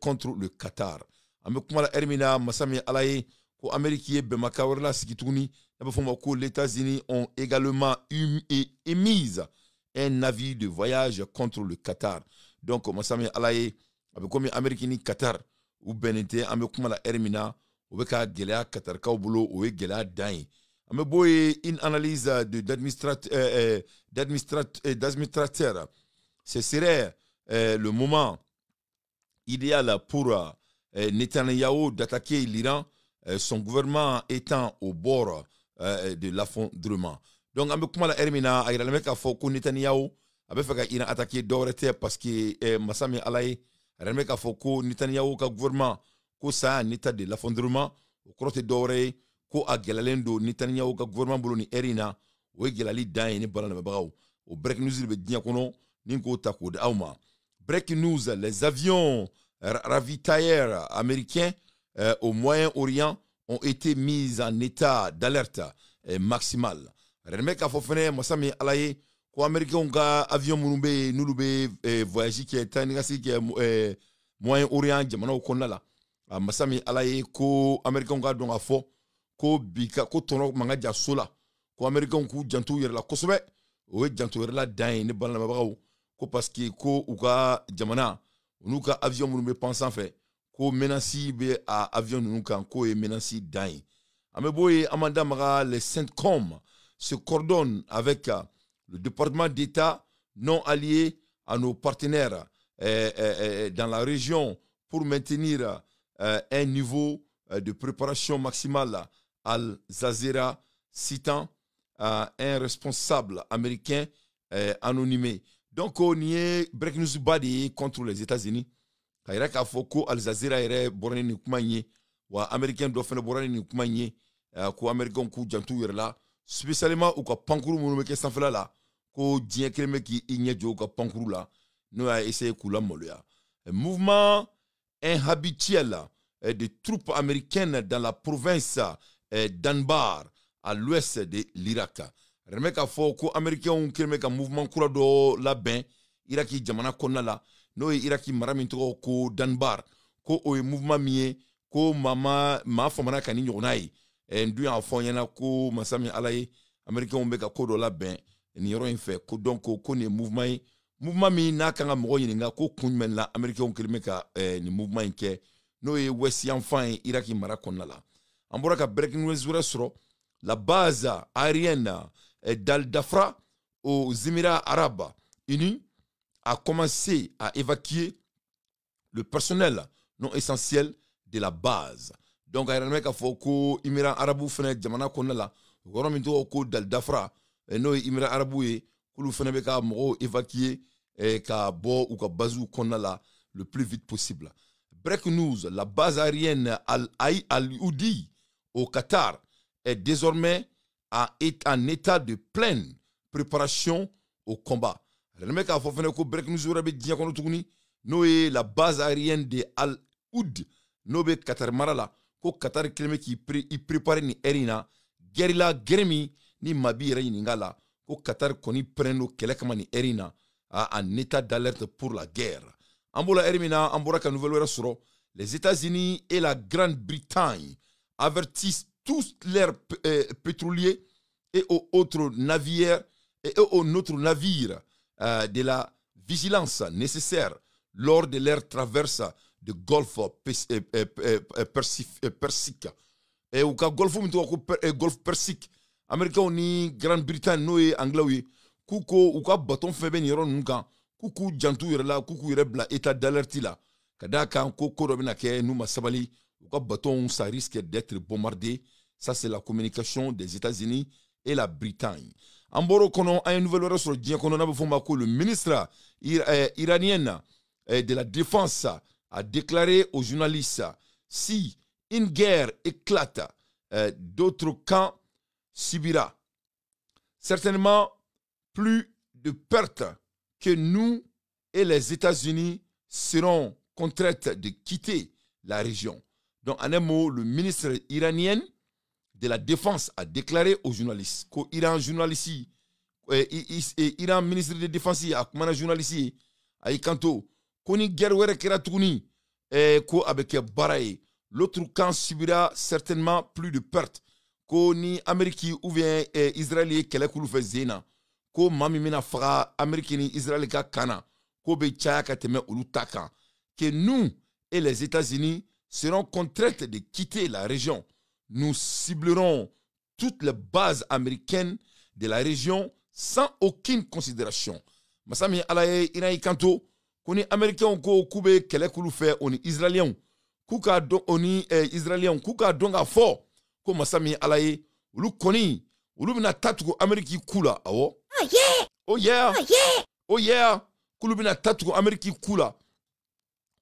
contre le Qatar. Amekuma Hermina Masami Alaye, ko Américain Bemakawarla Sikituni, les États-Unis ont également émis un avis de voyage contre le Qatar. Donc, Masami Alaye, avec comme Américain Qatar, ou Benete, Amekuma Hermina, ou Beka Gelea Qatar Kaubulo, ou Gelea Dain. Une analyse d'administrateur. Ce serait le moment idéal pour Netanyahou d'attaquer l'Iran, son gouvernement étant au bord de l'affondrement. Donc, Amekuma Hermina, il y a le mec à Foko Netanyahou, avait fait qu'il a attaqué Dorete parce que Masami Alaye, il y a le mec à Foko Netanyahou, le gouvernement, que ça a un état de l'affondrement, au côté d'Oré, ko a gelalendo Netanyahu ka gouvernement bolo ni erina o gelali dan ni balana bagaw o breaking news be dinya kono ninko tako da awma. Breaking news, les avions ravitailleurs américains au Moyen-Orient ont été mis en état d'alerte maximale. Remek afofene Masami Alaye ko américain ka avion munube nulube voyage qui est tanigasi qui Moyen-Orient jamana ko nala Masami Alaye ko américain ka don afo ko bika ko tono manga jasola ko américain ku jantu yer la kosobe o jantu yer la dan ni balana bagaw ko parce que ko uka jamana unuka avion mun be pensant fait ko menasi be a avion nuka ko e menasi dan ameboy amanda maga les CENTCOM se coordonnent avec le département d'État non allié à nos partenaires dans la région pour maintenir un niveau de préparation maximale Al Jazeera citant un responsable américain anonymé. Donc, on y est breaking news body contre les États-Unis. Kaira ka foko Al Jazeera ere borani ni kumanye wa américain do fene borani ni kumanye ko américain ku jantu yerla spécialement ou ka pankuru munu ke sanfela la ko dien kreme ki inye jo ka pankuru la no a essayé kula moloya. Mouvement inhabituel des troupes américaines dans la province d'Anbar, à l'ouest de l'Irak. Remek a fo ko américain on kirme ka mouvement kura do la ben Iraki jamana konna la no Iraki marami to ko Danbar ko o mouvement mie ko mama ma famana kani nyonai ndu en fo yana ko Masami Alaye américain on be ka ko do la ben ni yoro en fait ko donc ko ne mouvement mi na kanga mo yinga ko kunmen la américain on kirme ka ni mouvement nke no west enfant Iraki mara konna la Amboraka breaking news sur la base aérienne d'Al-Dafra aux Émirats arabes unis a commencé à évacuer le personnel non essentiel de la base. Donc, il y a des Émirats arabes qui ont jamana konala, gorominto ko d'Al-Dafra, no Émirats arabes qui ont évacué ka bo ou ka bazou konala le plus vite possible. Breaking news, la base aérienne Al-Oudi au Qatar est désormais en état de pleine préparation au combat. La base aérienne de Al-Oud, Nobe Qatar Marala, ko Qatar Kleme qui prépare ni Erina, Gerila Germi ni Mabi Reiningala, ko Qatar koni preno Kelekama ni Erina en état d'alerte pour la guerre. Ambola Ermina, Amboraka Nouvelle Soro, les États-Unis et la Grande-Bretagne avertissent tous leurs pétroliers et aux autres navires de la vigilance nécessaire lors de leur traverse de Golfe Persique. Et au Golfe Persique, Américain ni Grande-Bretagne no anglais kuko ou ka baton febe ni ron nunka kuku jantu yerla kuku yerebla état d'alerte là kadaka ko ko robina ke nous masabali ou ka baton ça risque d'être bombardé. Ça c'est la communication des États-Unis et la Bretagne. Amboro kono a une nouvelle heure sur le kono na bofomba ko le ministre iranien de la défense a déclaré aux journalistes si une guerre éclate d'autres camps subira certainement plus de pertes que nous et les États-Unis seront contraints de quitter la région. Donc, en un mot, le ministre iranien de la Défense a déclaré aux journalistes que l'Iran journaliste, Iran ministre de la Défense, a commandé journaliste, a kanto, koni guerre were kera tuguni, ko avec Baraye. L'autre camp subira certainement plus de pertes. Ko ni Amérique ou bien Israël kele kulu fe zena. Ko mami mina faga Amérique ni Israël ka kana. Ko be chaya ka teme ulu taka. Que nous et les États-Unis seront contraints de quitter la région. Nous ciblerons toutes les bases américaines de la région sans aucune considération. Masami alaye ina ikanto koni américain ko kube kele kulu fe oni israélien kuka don oni israélien kuka donga fo ko masami alaye ulu koni ulu bina tatuko ameriki kula awo oh yeah oh yeah oh yeah oh yeah kulu bina tatuko ameriki kula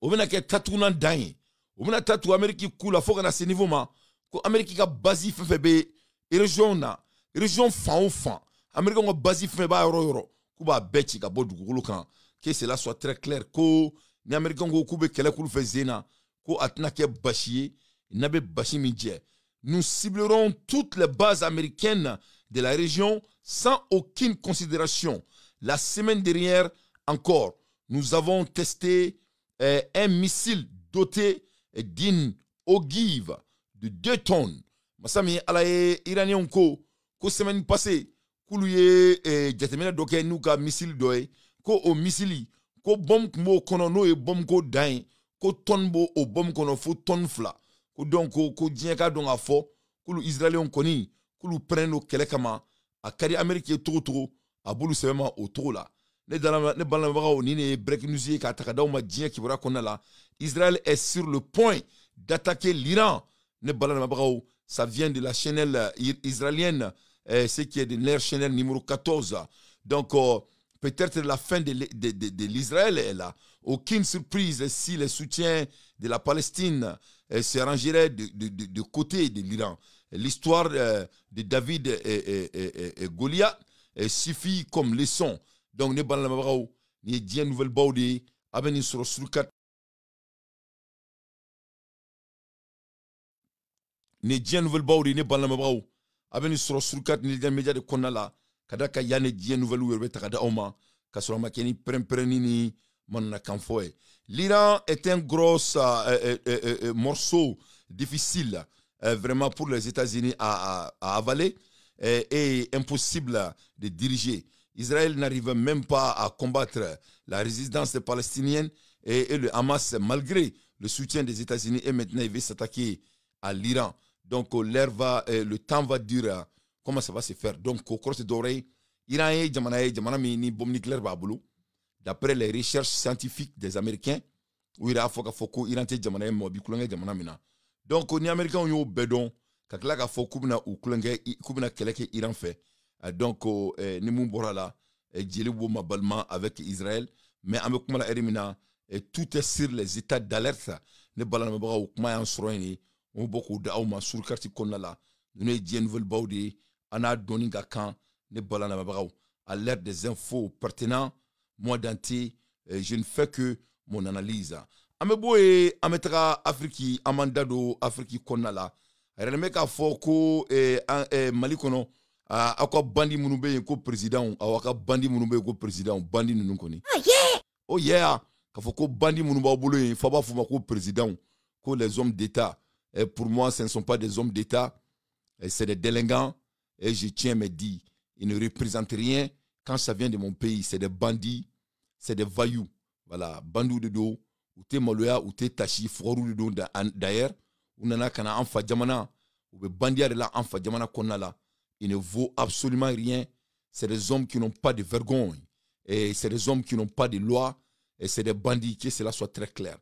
o bina ke tatuko nan danye o bina tatuko ameriki kula fo kana ce niveau ma ko ameriki ka basi fefe be région fan ou fan amerika ko basi fefe ba yoro kuba bechi ka bodu kulu kan que cela soit très clair ko ni américain ko kube kele kulu fe zena ko atna ke bashie nabe bashi midje. Nous ciblerons toutes les bases américaines de la région sans aucune considération. La semaine dernière encore, nous avons testé un missile doté d'une ogive de 2 tonnes. Masami alaye iranien ko semaine passée kuluye jatemena doke nuka missile doye ko o missile ko bom mo kono no e bom ko dain ko ton bo o bom kono fo ton fla ko donc ko dienka don afo kulu israélien koni kulu preno kele kama akari amerique to a bulu sema o to la ne balana ba ni ne break news ka taka daw ma dien ki bra kona la Israël est sur le point d'attaquer l'Iran. Ne balana ba ça vient de la chaîne israélienne ce qui est de leur chaîne numéro 14. Donc peut-être la fin de l'Israël est là. Aucune surprise si le soutien de la Palestine se rangerait de côté de l'Iran. L'histoire de David et Goliath suffit comme leçon. Donc, ne balana mabaou, ni dien nouvelle baudi, abeni sur surkat. Ni dien nouvelle baudi, ne balana mabaou, abeni sur surkat, ni dien média de konala, kadaka yane dien nouvelle ouwe takada oma, kasura makeni premprenini, manana kanfoe. L'Iran est un gros morceau difficile, vraiment pour les États-Unis à avaler et impossible de diriger. Israël n'arrive même pas à combattre la résistance palestinienne et le Hamas, malgré le soutien des États-Unis, et maintenant il veut s'attaquer à l'Iran. Donc le temps va durer. Comment ça va se faire? Donc au cross d'oreille, Iran et Jamana mini bombe nucléaire babulu. D'après les recherches scientifiques des Américains, où il y a foko Iran te Jamana mobi kulenge Jamana mina. Donc ni Américains ont eu bedon kakla foko kubina ou kulenge kubina keleke Iran fait. Donc ni mumbora là djeli bo mabalma avec Israël, mais avec kuma la erimina tout est sur les états d'alerte. Ne balana mabara ou kuma en soroini on beaucoup da ma sur carte konna là. Nous djien nouvelle baudi ana doninga kan ne balana mabara à l'aide des infos pertinents. Moi d'anti, je ne fais que mon analyse. Ameboe ametra Afriki amandado Afriki konna la. Renemeka foko malikono akwa bandi munube ko président awaka bandi munube ko président bandi nunu koni. Oh yeah. Ka foko bandi munuba bolo faba fuma ko président ko les hommes d'état. Pour moi ce ne sont pas des hommes d'état, c'est des délinquants et je tiens à me dire, ils ne représentent rien. Quand ça vient de mon pays, c'est des bandits, c'est des vaillous. Voilà, bandou de dos, ou te maloya, ou te tachi, forou de dos d'ailleurs, ou nana kana anfa jamana, ou bandia de la anfa jamana konala. Il ne vaut absolument rien. C'est des hommes qui n'ont pas de vergogne. Et c'est des hommes qui n'ont pas de loi. Et c'est des bandits, que cela soit très clair.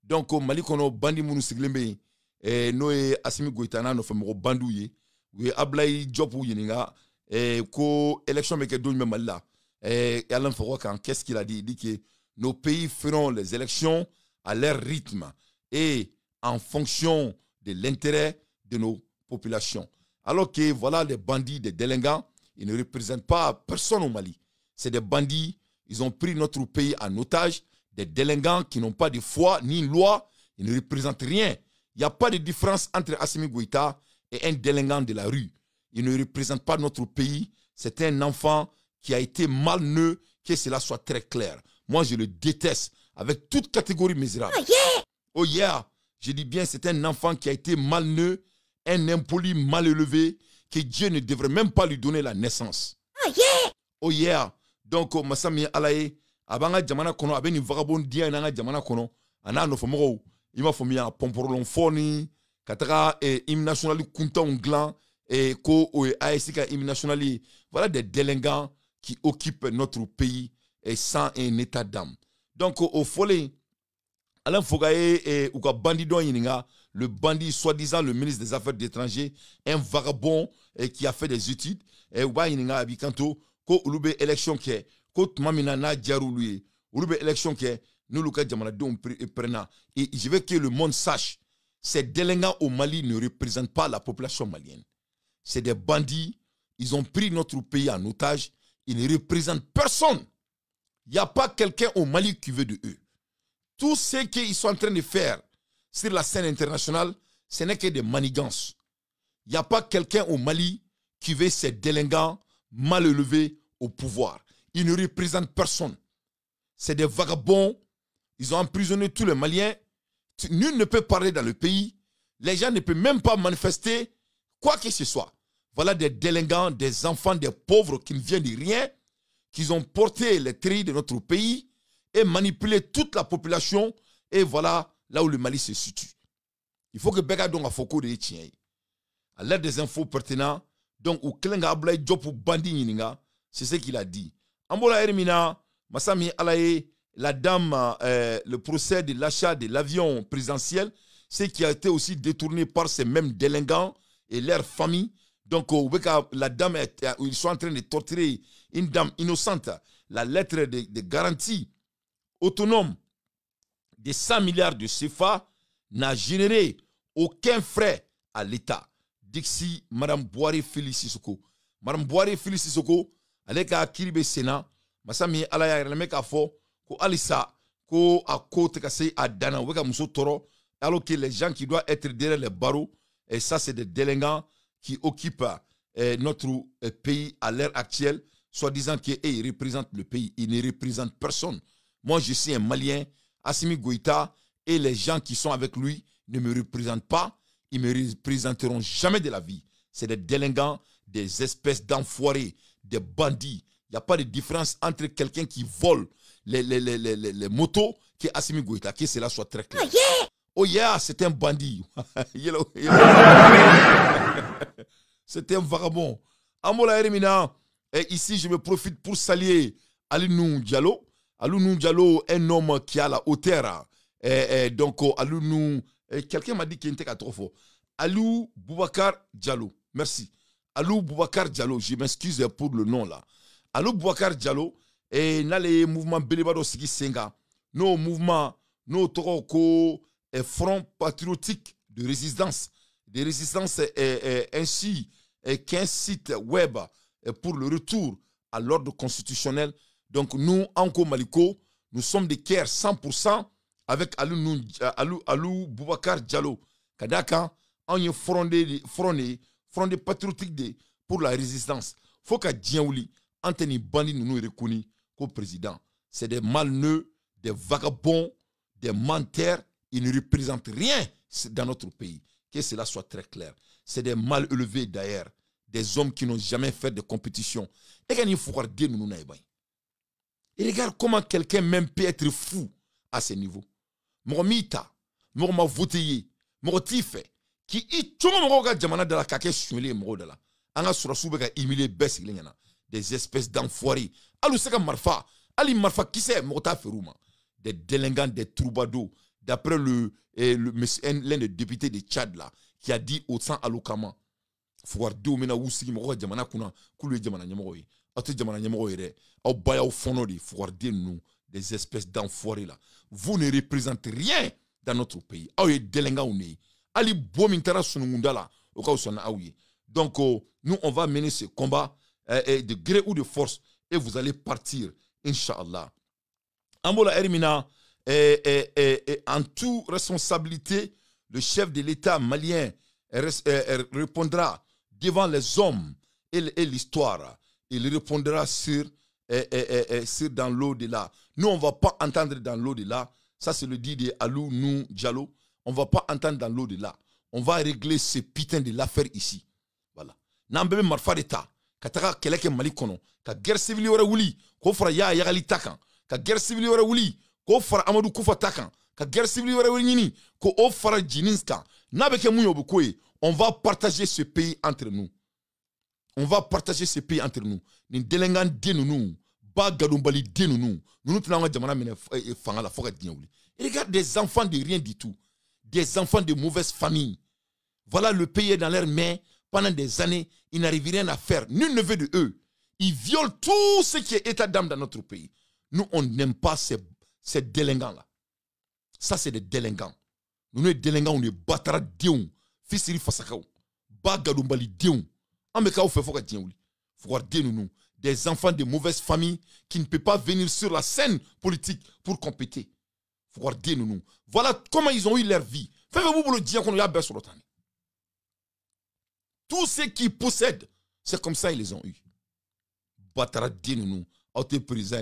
Donc, au Mali, on a bandit mounou siglembe, et nous, Assimi Goïtana, nous faisons bandouye, ou Ablaï Job ou Yeninga, et ko élection meke do même là et Alain Forokan qu'est-ce qu'il a dit? Il dit que nos pays feront les élections à leur rythme et en fonction de l'intérêt de nos populations. Alors que voilà les bandits, des délinquants, ils ne représentent pas personne au Mali. C'est des bandits, ils ont pris notre pays en otage, des délinquants qui n'ont pas de foi ni loi, ils ne représentent rien. Il n'y a pas de différence entre Assimi Goïta et un délinquant de la rue. Il ne représente pas notre pays. C'est un enfant qui a été malneuf, que cela soit très clair. Moi, je le déteste avec toute catégorie misérable. Oh yeah, je dis bien, c'est un enfant qui a été mal né, un impoli mal élevé, que Dieu ne devrait même pas lui donner la naissance. Oh yeah! Oh yeah. Donc, Massami Alaye, Abanga Jamana Kono, Abeni Vagabond Dia Nanga Jamana Kono, Anano Fomo, Ima Fomia, Pomporolon Foni, Katara, et Hymne National Kunta Onglan, et Ko, ASK Hymne National. Voilà des délinquants qui occupent notre pays et sans un état d'âme. Donc, au folie, Alain Fogaye et Ouka Bandidon Yininga, le bandit, soi-disant le ministre des Affaires étrangères, un vagabond qui a fait des études, et Ouba Yininga Abikanto, ko ulube élection ke ko tumamina na jaru lui ulube élection ke nous le cas jamana don prena et je veux que le monde sache ces délinquants au Mali ne représentent pas la population malienne. C'est des bandits, ils ont pris notre pays en otage, ils ne représentent personne. Il n'y a pas quelqu'un au Mali qui veut de eux. Tout ce qu'ils sont en train de faire sur la scène internationale, ce n'est que des manigances. Il n'y a pas quelqu'un au Mali qui veut ces délinquants mal élevés au pouvoir. Ils ne représentent personne. C'est des vagabonds. Ils ont emprisonné tous les Maliens. Nul ne peut parler dans le pays. Les gens ne peuvent même pas manifester quoi que ce soit. Voilà des délinquants, des enfants, des pauvres qui ne viennent de rien, qui ont porté les tris de notre pays et manipulé toute la population. Et voilà là où le Mali se situe. Il faut que Begadon a foko de tien. À l'aide des infos pertinentes, donc, au Klenga Ablaï Djopu Bandi Yininga, c'est ce qu'il a dit. Ambola Hermina, Massami Alaye, la dame, le procès de l'achat de l'avion présidentiel, c'est qui a été aussi détourné par ces mêmes délinquants et leur famille. Donc, la dame, ils sont en train de torturer une dame innocente. La lettre de garantie autonome de 100 milliards de CFA n'a généré aucun frais à l'État. Dixi, Madame Boire Félix Sissoko. Madame Boire Félix Sissoko, elle a kiribe Sénat, Massami Alaya, elle a fo, ko Alissa, ko a côte cassé à Dana, ou Muso Toro, alors que les gens qui doivent être derrière les barreaux, et ça, c'est des délinquants qui occupent notre pays à l'heure actuelle, soi-disant qu'ils représentent le pays. Ils ne représentent personne. Moi, je suis un Malien, Assimi Goïta, et les gens qui sont avec lui ne me représentent pas. Ils ne me représenteront jamais de la vie. C'est des délinquants, des espèces d'enfoirés, des bandits. Il n'y a pas de différence entre quelqu'un qui vole les motos qui est Assimi Goïta. Que cela soit très clair. Oh yeah, c'est un bandit. C'est un vagabond. Amola Erimina, ici je me profite pour saluer Alinou Diallo. Alinou Diallo, un homme qui a la hauteur. Donc, Alinou... Quelqu'un m'a dit qu'il était à trop fort. Alou Boubacar Diallo. Merci. Alou Boubacar Diallo. Je m'excuse pour le nom là. Alou Boubacar Diallo. Et dans les mouvements Belibado Sigi Senga. Nos mouvements, nos toroko, front patriotique de résistance. De résistance ainsi qu'un site web pour le retour à l'ordre constitutionnel. Donc nous, Anko Maliko, nous sommes des cœurs 100%. Avec Alou Boubacar Diallo. Kadaka, on y frondé patriotique pour la résistance. Faut qu'à Djiaouli, Anthony Bandi nous reconnaît comme président. C'est des malneux, des vagabonds, des menteurs. Ils ne représentent rien dans notre pays. Que cela soit très clair. C'est des mal élevés d'ailleurs. Des hommes qui n'ont jamais fait de compétition. Et quand il faut dire nous et regarde comment quelqu'un même peut être fou à ce niveau. Moromita, moroma voté, morotife, qui y tout le jamana de la kake sunle morodala. Anga surasube ka imile bes lingana. Des espèces d'enfoirés. Alou seka marfa, ali marfa qui c'est morota feruma. Des délinquants, des troubadours. D'après l'un des députés de Tchad là, qui a dit au sang alokama. Fouar do mena wusigi moro jamana kuna, kulu jamana nyamoy. Atu jamana nyamoy re. Au baya au fono de fouar de nous. Des espèces d'enfoirés là. Vous ne représentez rien dans notre pays. Aouye délinquant ou ne. Ali bomintara sunungunda là. Au cas où son aouye. Donc nous on va mener ce combat de gré ou de force et vous allez partir, Inch'Allah. Ambola Hermina, en toute responsabilité, le chef de l'État malien répondra devant les hommes et l'histoire. Il répondra sur dans l'au-delà. Nous, on ne va pas entendre dans l'au-delà. Ça, c'est le dit de Alou Nou Diallo. On ne va pas entendre dans l'au-delà. On va régler ce putain de l'affaire ici. Voilà. N'ambebe marfa d'État. Kataka keleke Mali kono. Ka guerre civile yore wuli. Ko fara ya yagali takan. Ka guerre civile yore wuli. Ko fara Amadou Koufa takan. Ka guerre civile yore wuli nini. Ko o fara Jininska. N'abeke mouyo bukoye. On va partager ce pays entre nous. On va partager ce pays entre nous. Ni delengan denounou. Ba gadombali denounou. Nous tenons jamana mene fangala foka dignoli. Et regarde des enfants de rien du tout. Des enfants de mauvaise famille. Voilà, le pays est dans leurs mains. Pendant des années, ils n'arrivent rien à faire. Nul ne veut de eux. Ils violent tout ce qui est état d'âme dans notre pays. Nous, on n'aime pas ces délinquants-là. Ça, c'est des délinquants. Nous, les délinquants, on est battra déon. Fissiri fasakao. Bagadumbali déon. Amekao fait foka dignoli. Faut voir nous. Des enfants de mauvaise famille qui ne peuvent pas venir sur la scène politique pour compéter. Faut voir nous. Voilà comment ils ont eu leur vie. Faites-vous le dire qu'on y a besoin sur le temps. Tous ceux qui possèdent, c'est comme ça ils les ont eu. Batara nous, autre président,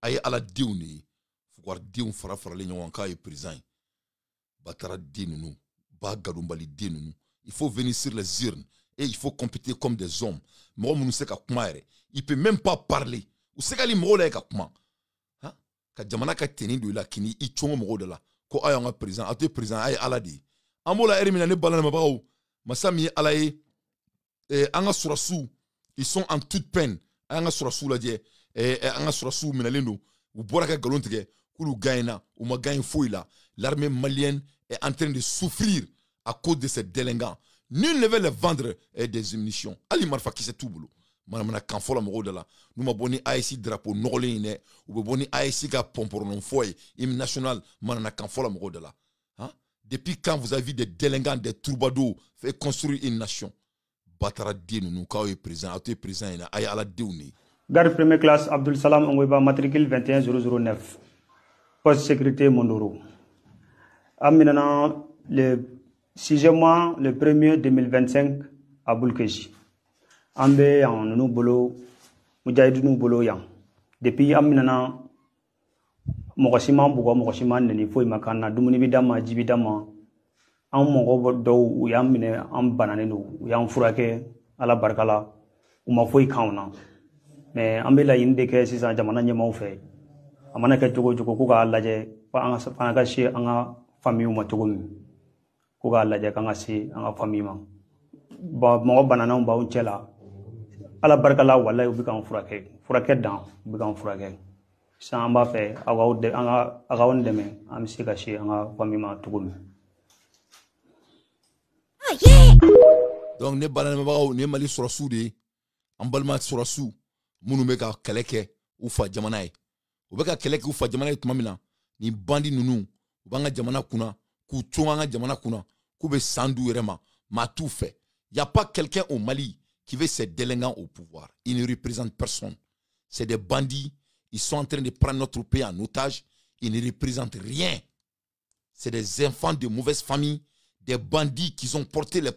aïe à la déouni. Faut voir déoun fara les gens encore est président. Batara nous, bagarumbali nous. Il faut venir sur les urnes et il faut compéter comme des hommes. Moi, je ne sais pas comment il ne peut même pas parler. Vous savez qu'il y a comment. Ka jamana ka teni de la kini I chongo mo de la ko ayo nga président ate président ay aladi amola erimina ne balana mabaw masami alaye anga surasu ils sont en toute peine anga surasu la die anga surasu minalendo ou boraka galontige kulu gaina ou ma gagne foila l'armée malienne est en train de souffrir à cause de ces délinquants. Nul ne veut les vendre des munitions. Ali marfa qui c'est tout boulot. Manamana kanfola mo de la nous ma boni AIC drapeau norlé ou boni AIC ka pomporon foy hymne national manana kanfola mo de la depuis quand vous avez vu des délinquants des troubadours fait construire une nation batara dinu nous ka est présent até présent ina ay ala deuni garde première classe Abdul Salam Ongoiba matricule 21009 poste sécurité Mondoro aminana le 6e mois le 1er 2025 à Boulkeji. Ambe en nous bolo mujahidinu bolo yang depuis aminana mogosima bugo mogosima neni foi makana dumuni bidama jibidama am mogo do yamine am bananeno yam furake ala barkala uma foi kauna mais ambe la inde ke sisa jamana nyama fe amana ke jogo jogo ko ga laje pa anga ga shi anga famille ma togo ko ga laje kanga si anga famille ma ba mogo banana ba unchela ala barkala wallahi ubi kan furake dan ubi kan furake samba fe aga on deme am sika shi anga famima tugumi donc ne balana mabaw ne mali surasu de ambalma surasu munu meka keleke ufa jamana e ubeka keleke ufa jamana e tumamina ni bandi nunu ubanga jamana kuna ku chonga jamana kuna kube sandu rema ma tout fait y a pas quelqu'un au Mali qui veut ces délinquants au pouvoir. Ils ne représentent personne. C'est des bandits. Ils sont en train de prendre notre pays en otage. Ils ne représentent rien. C'est des enfants de mauvaise famille, des bandits qui ont porté les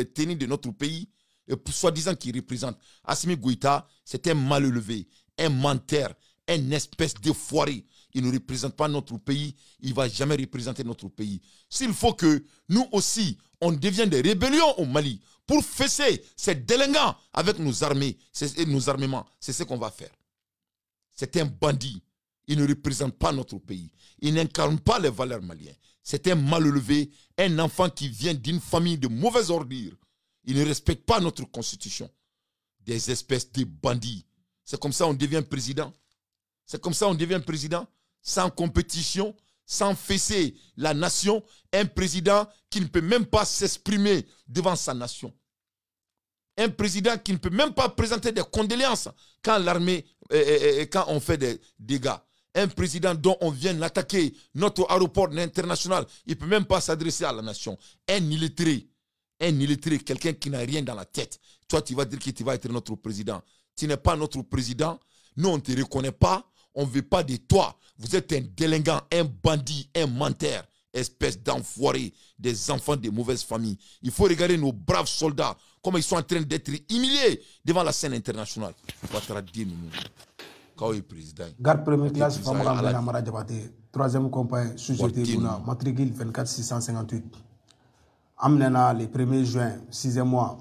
tenues de notre pays, et soi-disant qu'ils représentent. Assimi Goïta, c'est un mal élevé, un menteur, un espèce de foiré. Il ne représente pas notre pays. Il ne va jamais représenter notre pays. S'il faut que nous aussi, on devienne des rébellions au Mali pour fesser ces délinquants avec nos armées et nos armements, c'est ce qu'on va faire. C'est un bandit. Il ne représente pas notre pays. Il n'incarne pas les valeurs maliennes. C'est un mal élevé, un enfant qui vient d'une famille de mauvaise ordure. Il ne respecte pas notre constitution. Des espèces de bandits. C'est comme ça qu'on devient président. C'est comme ça qu'on devient président. Sans compétition, sans fesser la nation, un président qui ne peut même pas s'exprimer devant sa nation. Un président qui ne peut même pas présenter des condoléances quand l'armée, quand on fait des dégâts. Un président dont on vient d'attaquer notre aéroport international, il ne peut même pas s'adresser à la nation. Un illettré, quelqu'un qui n'a rien dans la tête. Toi, tu vas dire que tu vas être notre président. Tu n'es pas notre président. Nous, on ne te reconnaît pas. On ne veut pas de toi. Vous êtes un délinquant, un bandit, un menteur, espèce d'enfoiré, des enfants de mauvaise famille. Il faut regarder nos braves soldats, comment ils sont en train d'être humiliés devant la scène internationale. Garde première classe, Famara Benamara Diabaté, 3e compagnie, Sous-Jeté Bouna, matricule 24658. Amnena le 1er juin, 6e mois,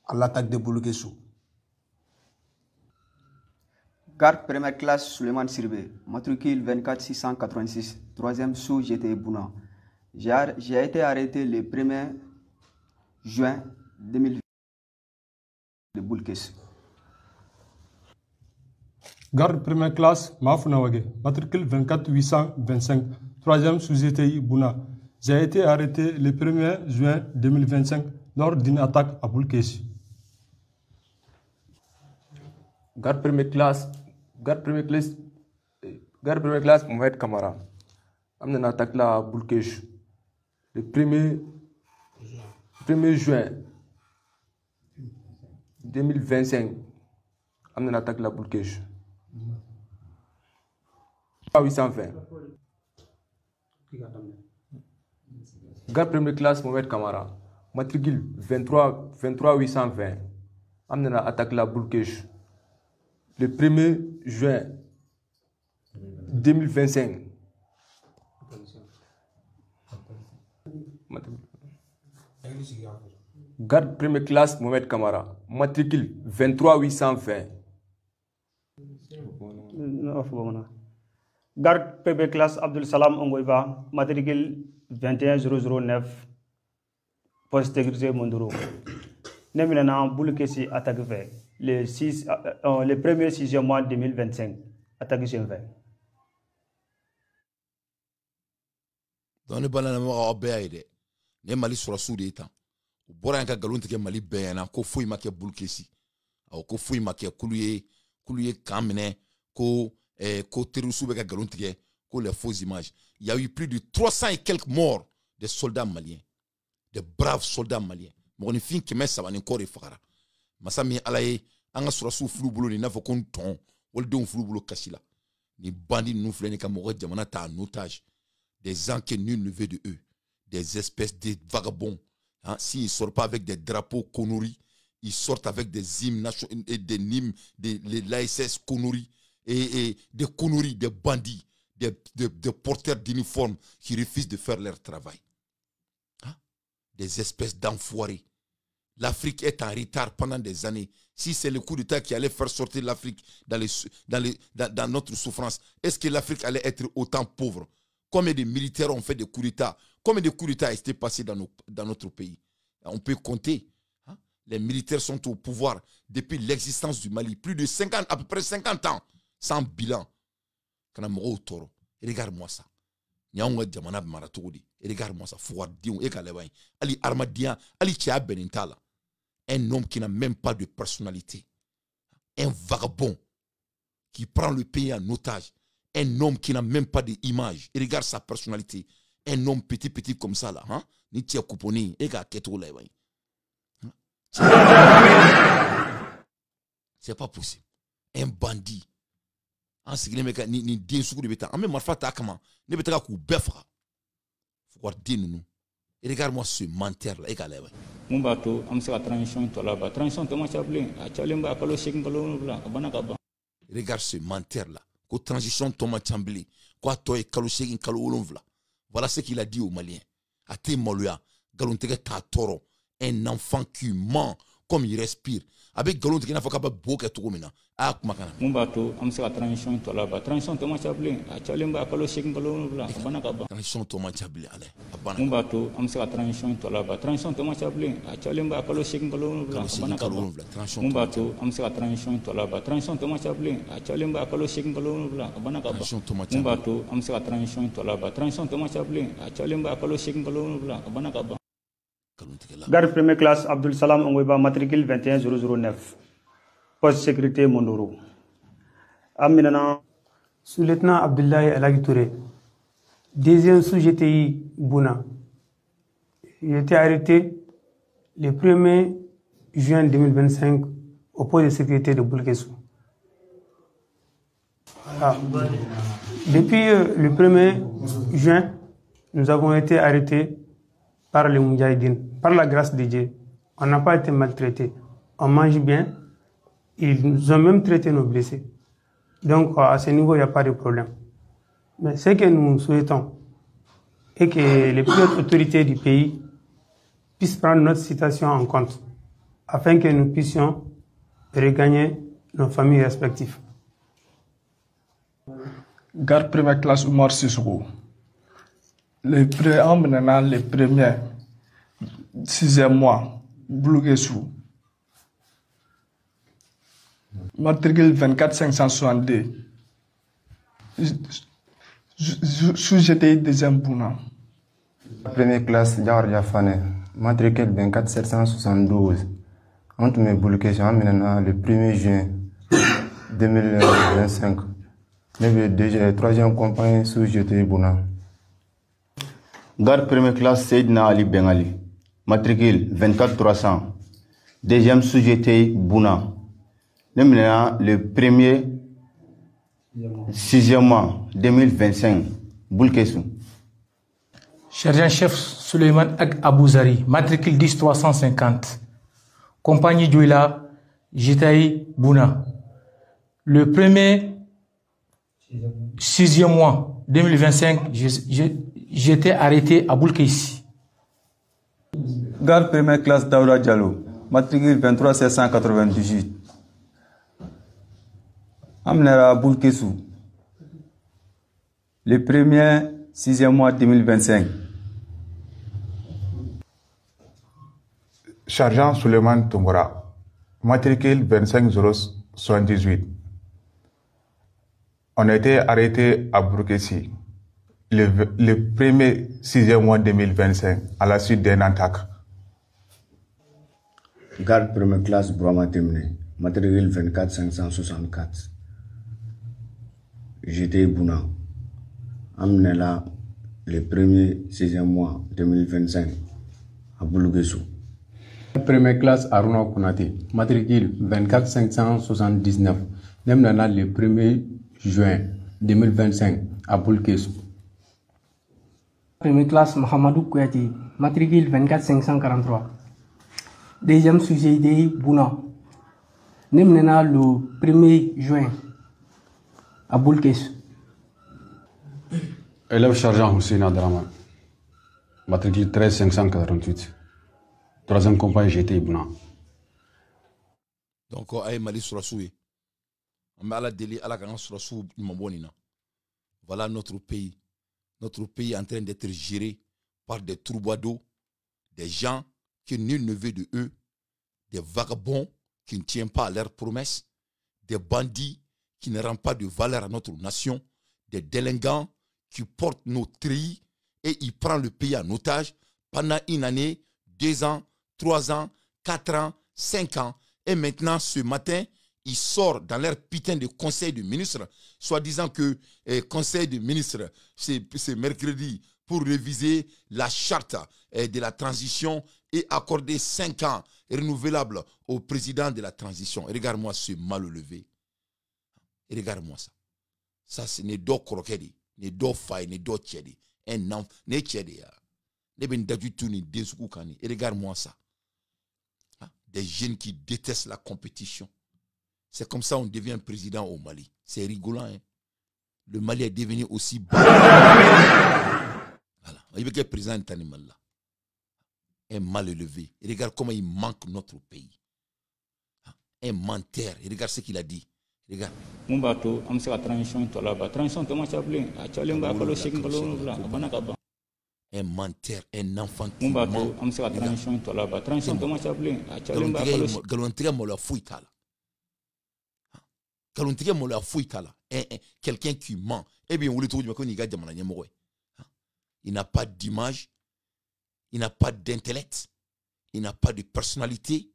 à l'attaque de Boulouguessou. Garde première classe, Suleiman Sirbé, matricule 24686, 3e sous-GT Bouna. J'ai été arrêté le 1er juin 2020 de Boulouguessou. Garde première classe, Mafounawage, matricule 24825, 3e sous-GTI Bouna. J'ai été arrêté le 1er juin 2025 lors d'une attaque à Boulkessi. Garde première classe, Mohamed Kamara. Amène une attaque là à Boulkessi. Le 1er juin 2025. Amène une attaque là à Boulkessi. 820. Garde première classe Mohamed Kamara, matricule 23820. Amène attaque la Boulkessi. Le 1er juin 2025. Garde première classe Mohamed Kamara, matricule 23820. Garde première classe Abdul Salam Ongoiba, matricule 21009, poste sécurité Mondoro. Neminana Boulkessi attaque fait le 1er 6e mois 2025. Attaque fait. Dans le balana obéide. Ne mali sur la soude étant. Au boranka galonte ke mali béna ko fouy ma ke Boulkessi. Ko fouy ma ke kuluye kamene ko terusu be ka galonte ke ko les fausses images. Il y a eu plus de 300 et quelques morts de soldats maliens. De braves soldats maliens. Mon fin qui met ça va encore efara. Masami alaye anga sur la sou flou boulot ni na fo kon ton wol don flou boulot kasila. Ni bandits nous flène ka mo jamana ta en otage. Des gens que nul ne veut de eux. Des espèces de vagabonds. Hein? S'ils ne sortent pas avec des drapeaux Konori, ils sortent avec des hymnes de l'ASS Konori et des Konori, des bandits, des porteurs d'uniformes qui refusent de faire leur travail. Hein? Des espèces d'enfoirés. L'Afrique est en retard pendant des années. Si c'est le coup d'État qui allait faire sortir l'Afrique dans notre souffrance, est-ce que l'Afrique allait être autant pauvre? Combien de militaires ont fait des coups d'État? Combien de coups d'État étaient passés dans notre pays? On peut compter. Hein? Les militaires sont au pouvoir depuis l'existence du Mali. Plus de 50, à peu près 50 ans, sans bilan. Regarde-moi ça. Regarde-moi ça. Ali Armadia, Ali Chia Benintala. Un homme qui n'a même pas de personnalité. Un vagabond qui prend le pays en otage. Un homme qui n'a même pas d'image. Et regarde sa personnalité. Un homme petit comme ça là. Hein? Ni tia couponi. Et gars, c'est pas possible. Un bandit. En ce qui est ni bien sûr de bêta. En même temps, comment ne bêta qu'au befra. Faut voir dire nous. Et regarde-moi ce menteur là. Et gars, mon bateau, on se la transition to là-bas. Transition to machablin. A chalemba kalo shekin kalo bla. Abanaka. Regarde ce menteur là. Ko transition Thomas Chambly, quoi toi et Kalosegin Kalolonvla. Voilà ce qu'il a dit aux Maliens. A te Moluya, Galontege ta toro, un enfant qui ment comme il respire. Avec Galontege n'a pas capable de boire tout comme ça. Ah, comment ça? Mon bateau, on se la transition to là-bas. Transition Thomas Chambly, a chalemba Kalosegin Kalolonvla. Abanaka. Transition Thomas Chambly, allez. Mon bateau, on se la transition to là-bas. Transition Thomas Chambly, a chalemba Kalosegin Kalolonvla. Abanaka. Mon bateau, on se la transition to là-bas. Transition Thomas Chambly, a chalemba Kalosegin Kalolonvla. Abanaka. Mon bateau, on se la transition to là-bas. Transition Thomas Chambly, a chalemba Kalosegin Kalolonvla. Abanaka. Garde première classe Abdul Salam Ongoiba, matricule 21009, poste sécurité Mondoro. Aminana. Sous-lieutenant Abdoulaye Elagi Touré, deuxième sous-GTI Bouna. Il a été arrêté le 1er juin 2025 au poste de sécurité de Boulkesou. Depuis le 1er juin, nous avons été arrêtés par les Moudjahidines. Par la grâce de Dieu, on n'a pas été maltraités. On mange bien. Ils ont même traité nos blessés. Donc, à ce niveau, il n'y a pas de problème. Mais ce que nous souhaitons est que les plus hautes autorités du pays puissent prendre notre situation en compte afin que nous puissions regagner nos familles respectives. Garde première classe Oumar Sissoko. Les premiers 6e mois, Boulouguessou. Matricule 24 562. Sous-GTI deuxième Bouna. Première classe, Diawar Diafane. Matricule 24 772. Entre mes Boulouguessou, le 1er juin 2025. Le troisième compagnie sous-GTI Bouna. Garde première classe Seydina Ali Bengali, matricule 24 300, deuxième sous-GTI Bouna. Le 1er 6e mois 2025, Boulkessou. Sergent-chef Suleiman Ag Abouzari, matricule 10 350, compagnie Djouila, GTI Bouna. Le 1er 6e mois 2025, j'étais arrêté à Boulkessi. Garde première classe Daouda Diallo, matricule 23 798. Amnera Boulkessou. Le 1er 6e mois 2025. Sergent Suleiman Toungora, matricule 25 078. On a été arrêté à Boulkessi le 1er 6e mois 2025 à la suite d'un attaque. Garde première classe Brahma Temne, matricule 24 564. J'étais Bouna. Amnela le 1er 6e mois 2025 à Boulouguessou. Première classe Aruna Kounate, matricule 24 579. Nemnana le 1er juin 2025 à Boulkessou. Première classe Mohamedou Kouyaté, matricule 24 543. Deuxième sujet de Bouna. Nemnana le 1er juin à Boulkessou. Élève sergent Hussein Adraman, matricule 13 548. Troisième compagnie GTI Bouna. Donc, aïe Mali Sourasoui. Voilà notre pays. Notre pays est en train d'être géré par des troubadours, des gens que nul ne veut de eux, des vagabonds qui ne tiennent pas à leurs promesses, des bandits qui ne rendent pas de valeur à notre nation, des délinquants qui portent nos treillis et ils prennent le pays en otage pendant une année, 2 ans, 3 ans, 4 ans, 5 ans. Et maintenant, ce matin, ils sortent dans leur putain de conseil de ministres, soi-disant que conseil de ministres, c'est mercredi, pour réviser la charte de la transition et accorder 5 ans renouvelables au président de la transition. Regarde-moi ce mal levé. Regarde-moi ça. Ça, c'est ne do krokedi, ne do faille, ne do tchedi. Un enfant, ne tchedi ya. Ne ben dadu tout ni desuku kani. Regarde-moi ça. Des jeunes qui détestent la compétition. C'est comme ça qu'on devient président au Mali. C'est rigolant, hein? Le Mali est devenu aussi bas. Voilà. Il veut que le président est un mal élevé. Et regarde comment il manque notre pays. Un menteur. Et regarde ce qu'il a dit. Regarde. Un menteur, un enfant qui quelqu'un qui ment. Eh bien, il n'a pas d'image, il n'a pas d'intellect, il n'a pas de personnalité,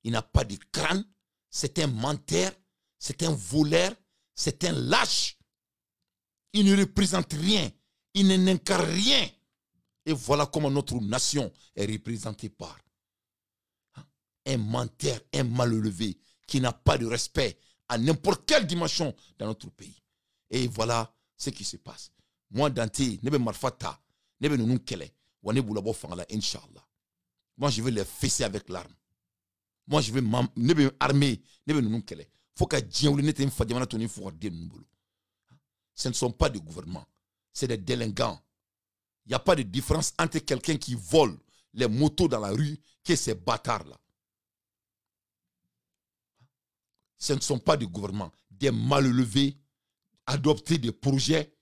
il n'a pas de crâne. C'est un menteur, c'est un voleur, c'est un lâche. Il ne représente rien, il n'incarne rien. Et voilà comment notre nation est représentée par un menteur, un mal élevé, qui n'a pas de respect à n'importe quelle dimension dans notre pays. Et voilà ce qui se passe. Moi, Dante, nebe marfata, nebe nounou kele, wane boulabo fangala, Inch'Allah. Moi, je vais les fesser avec l'arme. Moi, je vais nebe armer, nebe nounou kele, faut que ce ne sont pas des gouvernements, c'est des délinquants. Il n'y a pas de différence entre quelqu'un qui vole les motos dans la rue que ces bâtards-là. Ce ne sont pas des gouvernements, des malélevés, adopter des projets,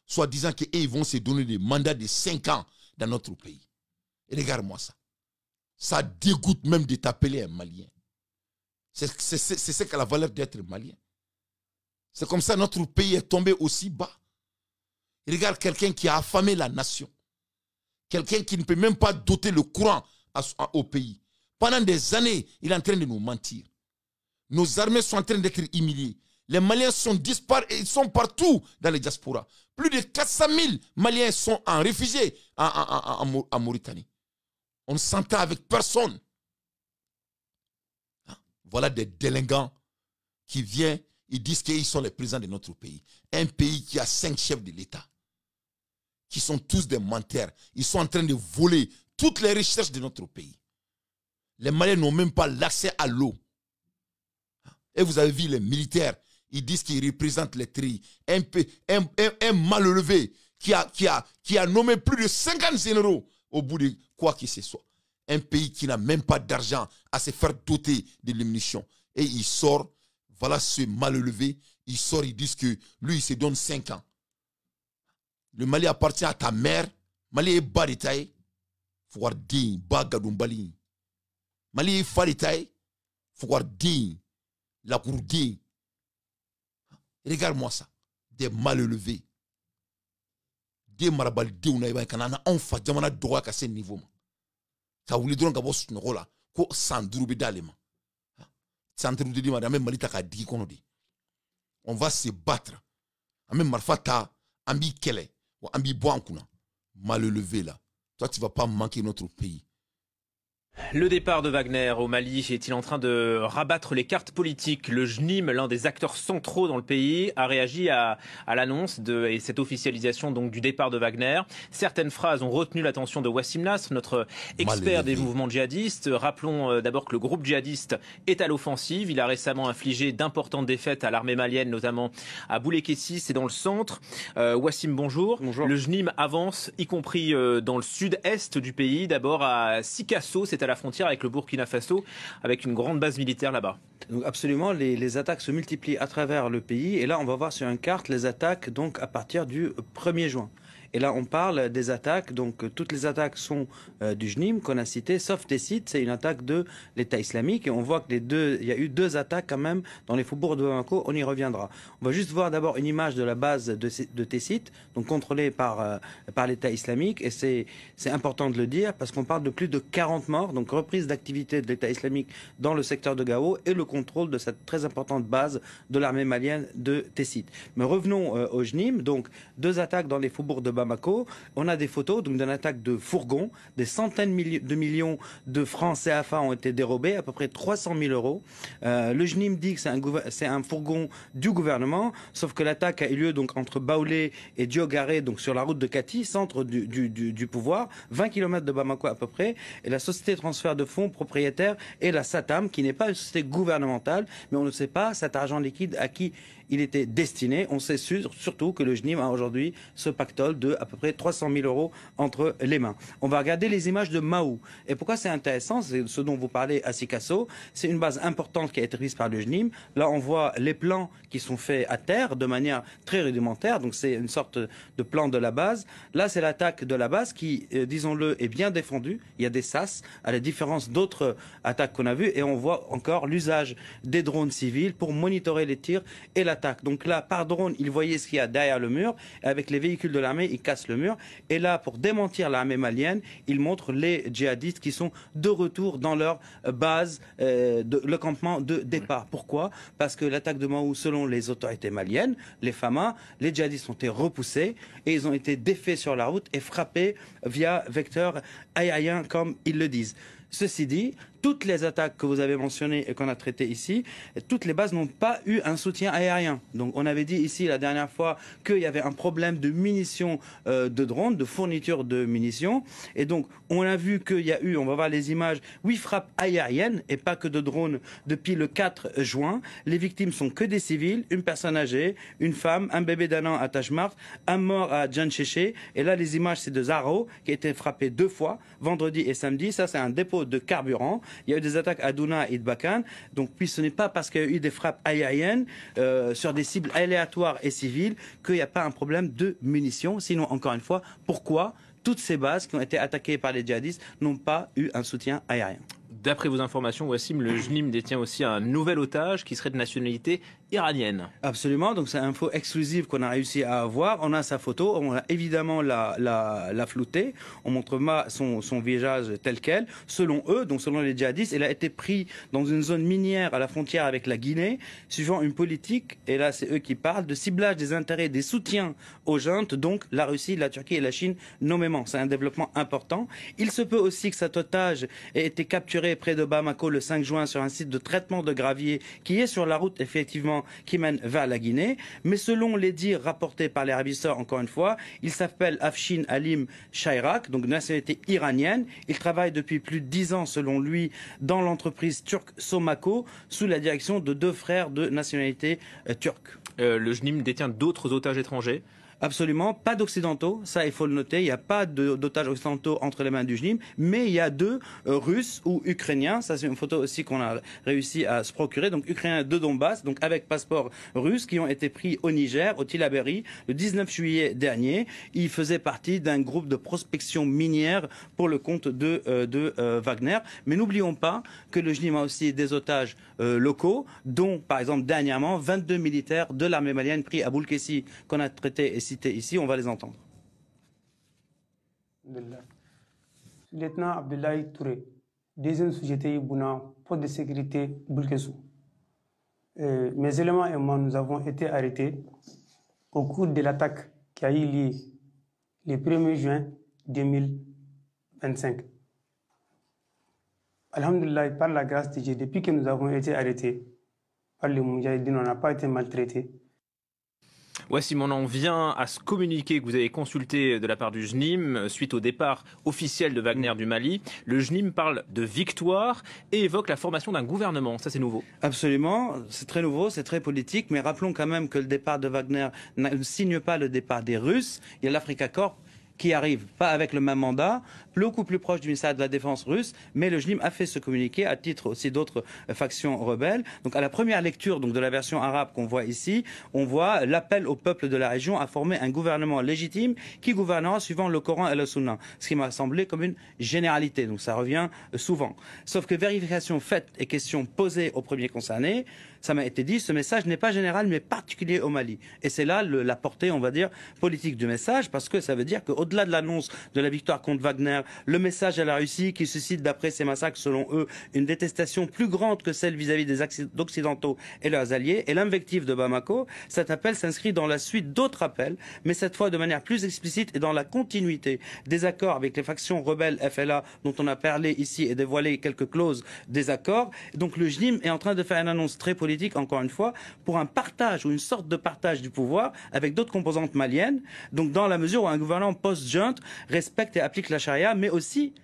soit disant qu'ils vont se donner des mandats de 5 ans dans notre pays. Et regarde-moi ça. Ça dégoûte même de t'appeler un Malien. C'est ce qu'a la valeur d'être Malien. C'est comme ça que notre pays est tombé aussi bas. Et regarde quelqu'un qui a affamé la nation. Quelqu'un qui ne peut même pas doter le courant au pays. Pendant des années, il est en train de nous mentir. Nos armées sont en train d'être humiliées. Les Maliens sont disparus, ils sont partout dans les diasporas. Plus de 400 000 Maliens sont en réfugiés en Mauritanie. On ne s'entend avec personne. Voilà des délinquants qui viennent, ils disent qu'ils sont les présidents de notre pays. Un pays qui a 5 chefs de l'État, qui sont tous des menteurs. Ils sont en train de voler toutes les richesses de notre pays. Les Maliens n'ont même pas l'accès à l'eau. Et vous avez vu les militaires, ils disent qu'ils représentent les tris. Un mallevé qui a nommé plus de 50 généraux au bout de quoi que ce soit. Un pays qui n'a même pas d'argent à se faire doter de munitions. Et il sort, voilà ce mallevé, il sort, il dit que lui, il se donne 5 ans. Le Mali appartient à ta mère. Mali est bas de taille. Faut voir digne, bas gadoumbali. Mali est fa de taille. Faut voir digne. La gourdine. Regarde-moi ça. Des malélevés. Des marabaldés ou naïba kanana on fa jamana droit à ce niveau. Ta wuli dron ka bo sunoko la ko sanduru be dalema. Sanduru de madame malita ka digi kono di. On va se battre. Amem marfata ambi kele ou ambi boankuna. Malelevé là. Toi tu vas pas manquer notre pays. Le départ de Wagner au Mali est-il en train de rabattre les cartes politiques? Le JNIM, l'un des acteurs centraux dans le pays, a réagi à l'annonce et cette officialisation donc du départ de Wagner. Certaines phrases ont retenu l'attention de Wassim Nasr, notre expert des mouvements djihadistes. Rappelons d'abord que le groupe djihadiste est à l'offensive. Il a récemment infligé d'importantes défaites à l'armée malienne, notamment à Boulekessis et dans le centre. Wassim, bonjour. Bonjour. Le JNIM avance, y compris dans le sud-est du pays, d'abord à Sikasso, c'est à la frontière avec le Burkina Faso, avec une grande base militaire là-bas. Donc absolument, les attaques se multiplient à travers le pays. Et là, on va voir sur une carte les attaques donc à partir du 1er juin. Et là, on parle des attaques. Donc toutes les attaques sont du JNIM qu'on a cité, sauf Tessit, c'est une attaque de l'État islamique. Et on voit que il y a eu 2 attaques quand même dans les faubourgs de Bamako. On y reviendra. On va juste voir d'abord une image de la base de Tessit, donc contrôlée par l'État islamique. Et c'est important de le dire parce qu'on parle de plus de 40 morts, donc reprise d'activité de l'État islamique dans le secteur de Gao et le contrôle de cette très importante base de l'armée malienne de Tessit. Mais revenons au JNIM. Donc 2 attaques dans les faubourgs de Bamako. On a des photos d'une attaque de fourgons. Des centaines de millions de francs CFA ont été dérobés, à peu près 300 000 euros. Le JNIM dit que c'est un fourgon du gouvernement, sauf que l'attaque a eu lieu donc entre Baoulé et Diogaré, donc sur la route de Kati, centre du pouvoir, 20 km de Bamako à peu près. Et la société de transfert de fonds propriétaire est la SATAM, qui n'est pas une société gouvernementale, mais on ne sait pas cet argent liquide à qui il était destiné. On sait surtout que le JNIM a aujourd'hui ce pactole de à peu près 300 000 euros entre les mains. On va regarder les images de Mahou. Et pourquoi c'est intéressant? C'est ce dont vous parlez à Sikasso. C'est une base importante qui a été prise par le JNIM. Là, on voit les plans qui sont faits à terre de manière très rudimentaire. Donc c'est une sorte de plan de la base. Là, c'est l'attaque de la base qui, disons-le, est bien défendue. Il y a des SAS, à la différence d'autres attaques qu'on a vues. Et on voit encore l'usage des drones civils pour monitorer les tirs et l'attaque. Donc là, par drone, ils voyaient ce qu'il y a derrière le mur. Et avec les véhicules de l'armée, ils cassent le mur. Et là, pour démentir l'armée malienne, ils montrent les djihadistes qui sont de retour dans leur base, le campement de départ. Pourquoi? Parce que l'attaque de Mahou, selon les autorités maliennes, les FAMA, les djihadistes ont été repoussés et ils ont été défaits sur la route et frappés via vecteur aérien, comme ils le disent. Ceci dit, toutes les attaques que vous avez mentionnées et qu'on a traitées ici, toutes les bases n'ont pas eu un soutien aérien. Donc on avait dit ici la dernière fois qu'il y avait un problème de munitions de drones, de fourniture de munitions. Et donc on a vu qu'il y a eu, on va voir les images, 8 frappes aériennes et pas que de drones depuis le 4 juin. Les victimes sont que des civils, une personne âgée, une femme, un bébé d'1 an à Tachmart, un mort à Djancheché. Et là les images c'est de Zaro qui a été frappé 2 fois, vendredi et samedi. Ça c'est un dépôt de carburant. Il y a eu des attaques à Douna et Idbakan. Donc puis ce n'est pas parce qu'il y a eu des frappes aériennes sur des cibles aléatoires et civiles qu'il n'y a pas un problème de munitions. Sinon, encore une fois, pourquoi toutes ces bases qui ont été attaquées par les djihadistes n'ont pas eu un soutien aérien? D'après vos informations, Wassim, le JNIM détient aussi un nouvel otage qui serait de nationalité iranienne. Absolument, donc c'est une info exclusive qu'on a réussi à avoir. On a sa photo, on a évidemment la flouter. On montre son visage tel quel. Selon eux, donc selon les djihadistes, il a été pris dans une zone minière à la frontière avec la Guinée, suivant une politique, et là c'est eux qui parlent, de ciblage des intérêts, des soutiens aux juntes, donc la Russie, la Turquie et la Chine nommément. C'est un développement important. Il se peut aussi que cet otage ait été capturé près de Bamako le 5 juin sur un site de traitement de gravier qui est sur la route effectivement qui mène vers la Guinée. Mais selon les dires rapportés par les ravisseurs, encore une fois, il s'appelle Afshin Halim Shayrak, donc de nationalité iranienne. Il travaille depuis plus de 10 ans selon lui dans l'entreprise turque Somako sous la direction de 2 frères de nationalité turque. Le JNIM détient d'autres otages étrangers? Absolument, pas d'occidentaux, ça il faut le noter, il n'y a pas d'otages occidentaux entre les mains du JNIM, mais il y a 2 Russes ou Ukrainiens, ça c'est une photo aussi qu'on a réussi à se procurer, donc Ukrainiens de Donbass, donc avec passeport russe, qui ont été pris au Niger, au Tillabéri, le 19 juillet dernier. Ils faisaient partie d'un groupe de prospection minière pour le compte de Wagner. Mais n'oublions pas que le JNIM a aussi des otages locaux, dont par exemple dernièrement 22 militaires de l'armée malienne pris à Boulkessi, qu'on a traité et cité ici, on va les entendre. Lieutenant Abdoulaye Touré, deuxième sous-GTI Bouna, poste de sécurité Boulkesou. Mes éléments et moi, nous avons été arrêtés au cours de l'attaque qui a eu lieu le 1er juin 2025. Alhamdulillah, par la grâce de Dieu, depuis que nous avons été arrêtés par les Moudjahidines, on n'a pas été maltraités. Wassim, on en vient à ce communiqué que vous avez consulté de la part du JNIM suite au départ officiel de Wagner du Mali. Le JNIM parle de victoire et évoque la formation d'un gouvernement. Ça, c'est nouveau. Absolument, c'est très nouveau, c'est très politique, mais rappelons quand même que le départ de Wagner ne signe pas le départ des Russes. Il y a l'Africa Corps qui arrive, pas avec le même mandat, beaucoup plus proche du ministère de la Défense russe, mais le JNIM a fait ce communiqué à titre aussi d'autres factions rebelles. Donc à la première lecture donc, de la version arabe qu'on voit ici, on voit l'appel au peuple de la région à former un gouvernement légitime qui gouvernera suivant le Coran et le Sunna, ce qui m'a semblé comme une généralité, donc ça revient souvent. Sauf que vérification faite et question posée aux premiers concernés, ça m'a été dit, ce message n'est pas général mais particulier au Mali. Et c'est là la portée, on va dire, politique du message, parce que ça veut dire qu'au-delà de l'annonce de la victoire contre Wagner, le message à la Russie qui suscite, d'après ces massacres, selon eux, une détestation plus grande que celle vis-à-vis des Occidentaux et leurs alliés, et l'invective de Bamako, cet appel s'inscrit dans la suite d'autres appels, mais cette fois de manière plus explicite et dans la continuité des accords avec les factions rebelles FLA, dont on a parlé ici et dévoilé quelques clauses des accords. Donc le JNIM est en train de faire une annonce très politique, encore une fois, pour un partage ou une sorte de partage du pouvoir avec d'autres composantes maliennes, donc dans la mesure où un gouvernement post-junte respecte et applique la charia, mais aussi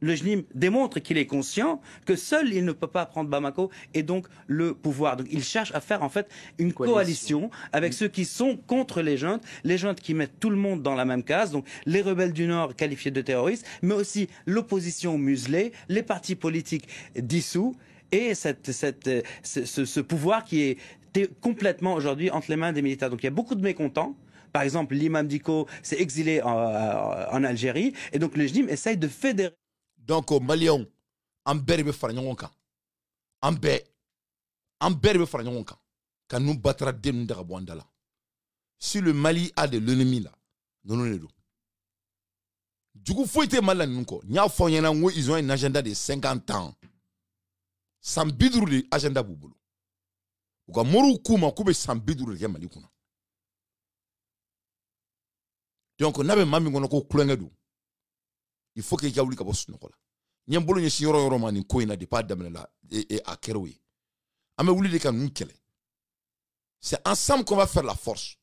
le JNIM démontre qu'il est conscient que seul il ne peut pas prendre Bamako et donc le pouvoir. Donc il cherche à faire en fait une coalition avec ceux qui sont contre les juntes qui mettent tout le monde dans la même case, donc les rebelles du Nord qualifiés de terroristes, mais aussi l'opposition muselée, les partis politiques dissous, et ce pouvoir qui est complètement aujourd'hui entre les mains des militaires. Donc il y a beaucoup de mécontents. Par exemple, l'imam Diko s'est exilé en Algérie, et donc le JNIM essaye de fédérer. Donc au Maliens, an bɛɛ de bɛ fara ɲɔgɔn kan, an bɛɛ de bɛ fara ɲɔgɔn kan ka nu batara den nu daga bɔ an da la. Si le Mali a de l'ennemi là, ninnu de don. Jugu foyi tɛ Mali la ninnu kɔ. N y'a fɔ aw ɲɛna n ko ils ont un agenda de 50 ans. San 50 de agenda b'u bolo. U ka moriw k'u ma k'u bɛ san 50 de kɛ Mali kunna. Donc n'a bɛ maa min kɔnɔ ko kulonkɛ don, il faut que i ka wuli ka bɔ sunɔgɔ la. Nyambolo nye si yoro mani ko ina de pas damena la et à Keroui. Ame wuli de kan nkele. C'est ensemble qu'on va faire la force.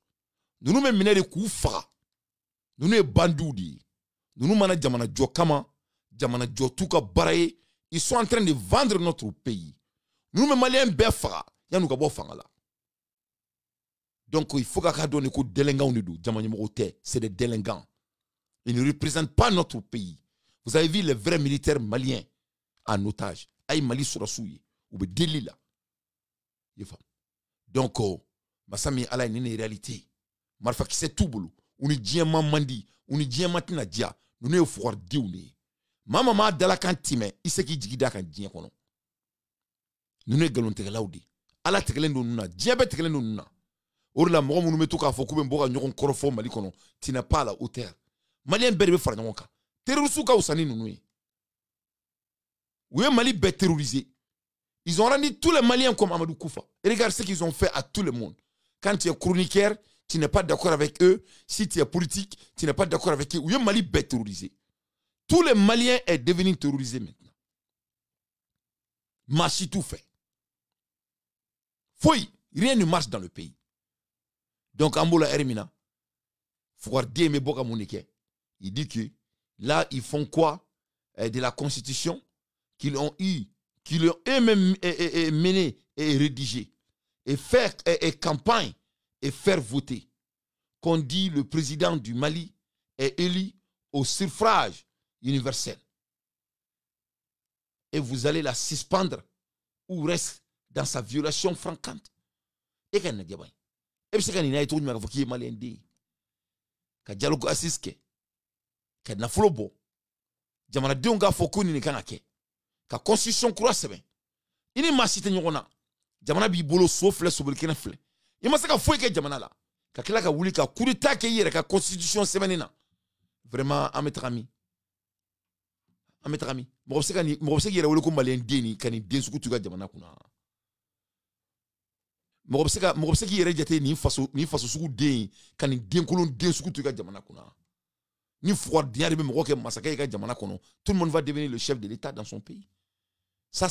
Nous nous menons des coups fra. Nous nous bandoudi. Nous nous menons jamana jokama, jamana jotuka baraye. Ils sont en train de vendre notre pays. Nous nous maliens befra. Ya nous kabo fangala. Donc il faut qu'à donner coup délinquants de jamani moté, c'est des délinquants. Ils ne représentent pas notre pays. Vous avez vu les vrais militaires maliens en otage. Aïe Mali sur la souille. Ou be délit là. Donc, Massami ala une réalité. Marfa qui c'est tout boulot. On est diamant mandi. On est diamant tina dia. Nous ne faut pas dire. Maman ma dala kantime. Il sait qui jigida kan dia kono. Nous ne galon te laudi. Ala te galendo nuna. Diabète galendo nuna. Or la mo nous meto ka fo kube mboka nyoko korofo Mali kono. Tina pas la hauteur. Malien berbe fara nyonka. Terroristes ka usani nous. Oui, Mali est terrorisé. Ils ont rendu tous les Maliens comme Amadou Koufa. Et regarde ce qu'ils ont fait à tout le monde. Quand tu es chroniqueur, tu n'es pas d'accord avec eux. Si tu es politique, tu n'es pas d'accord avec eux. Oui, Mali est terrorisé. Tous les Maliens sont devenus terrorisés maintenant. Marchi tout fait. Fouille, rien ne marche dans le pays. Donc, Ambola Hermina, Fouardé Meboka Mounike, il dit que là, ils font quoi de la constitution qu'ils ont eu, qu'ils ont eux-mêmes mené et rédigé, et faire et campagne, et faire voter. Qu'on dit le président du Mali est élu au suffrage universel. Et vous allez la suspendre ou reste dans sa violation fréquente. Et qu'elle n'a pas. Et puis c'est qu'il y a tout le monde qui est malien. Ka dialogue assisté. Ka na flobo. Jamana dionga fokuni ni kanake. Ka constitution kura sebe. Ini masite nyona. Jamana bi bolo sofle sobre kena fle. Ima saka foi ke jamana la. Ka kila ka wuli ka coup d'état ke yere ka constitution sebenina. Vraiment ametrami. Ametrami. Mo obseka yere wole ko malien deni kani densuku tuga jamana kuna. Mo obseka yere jate ni faso suku den kani den kolon den suku tuga jamana kuna. Ni froid diari be mo ke masaka ka jamana kono. Tout le monde va devenir le chef de l'état dans son pays. Ça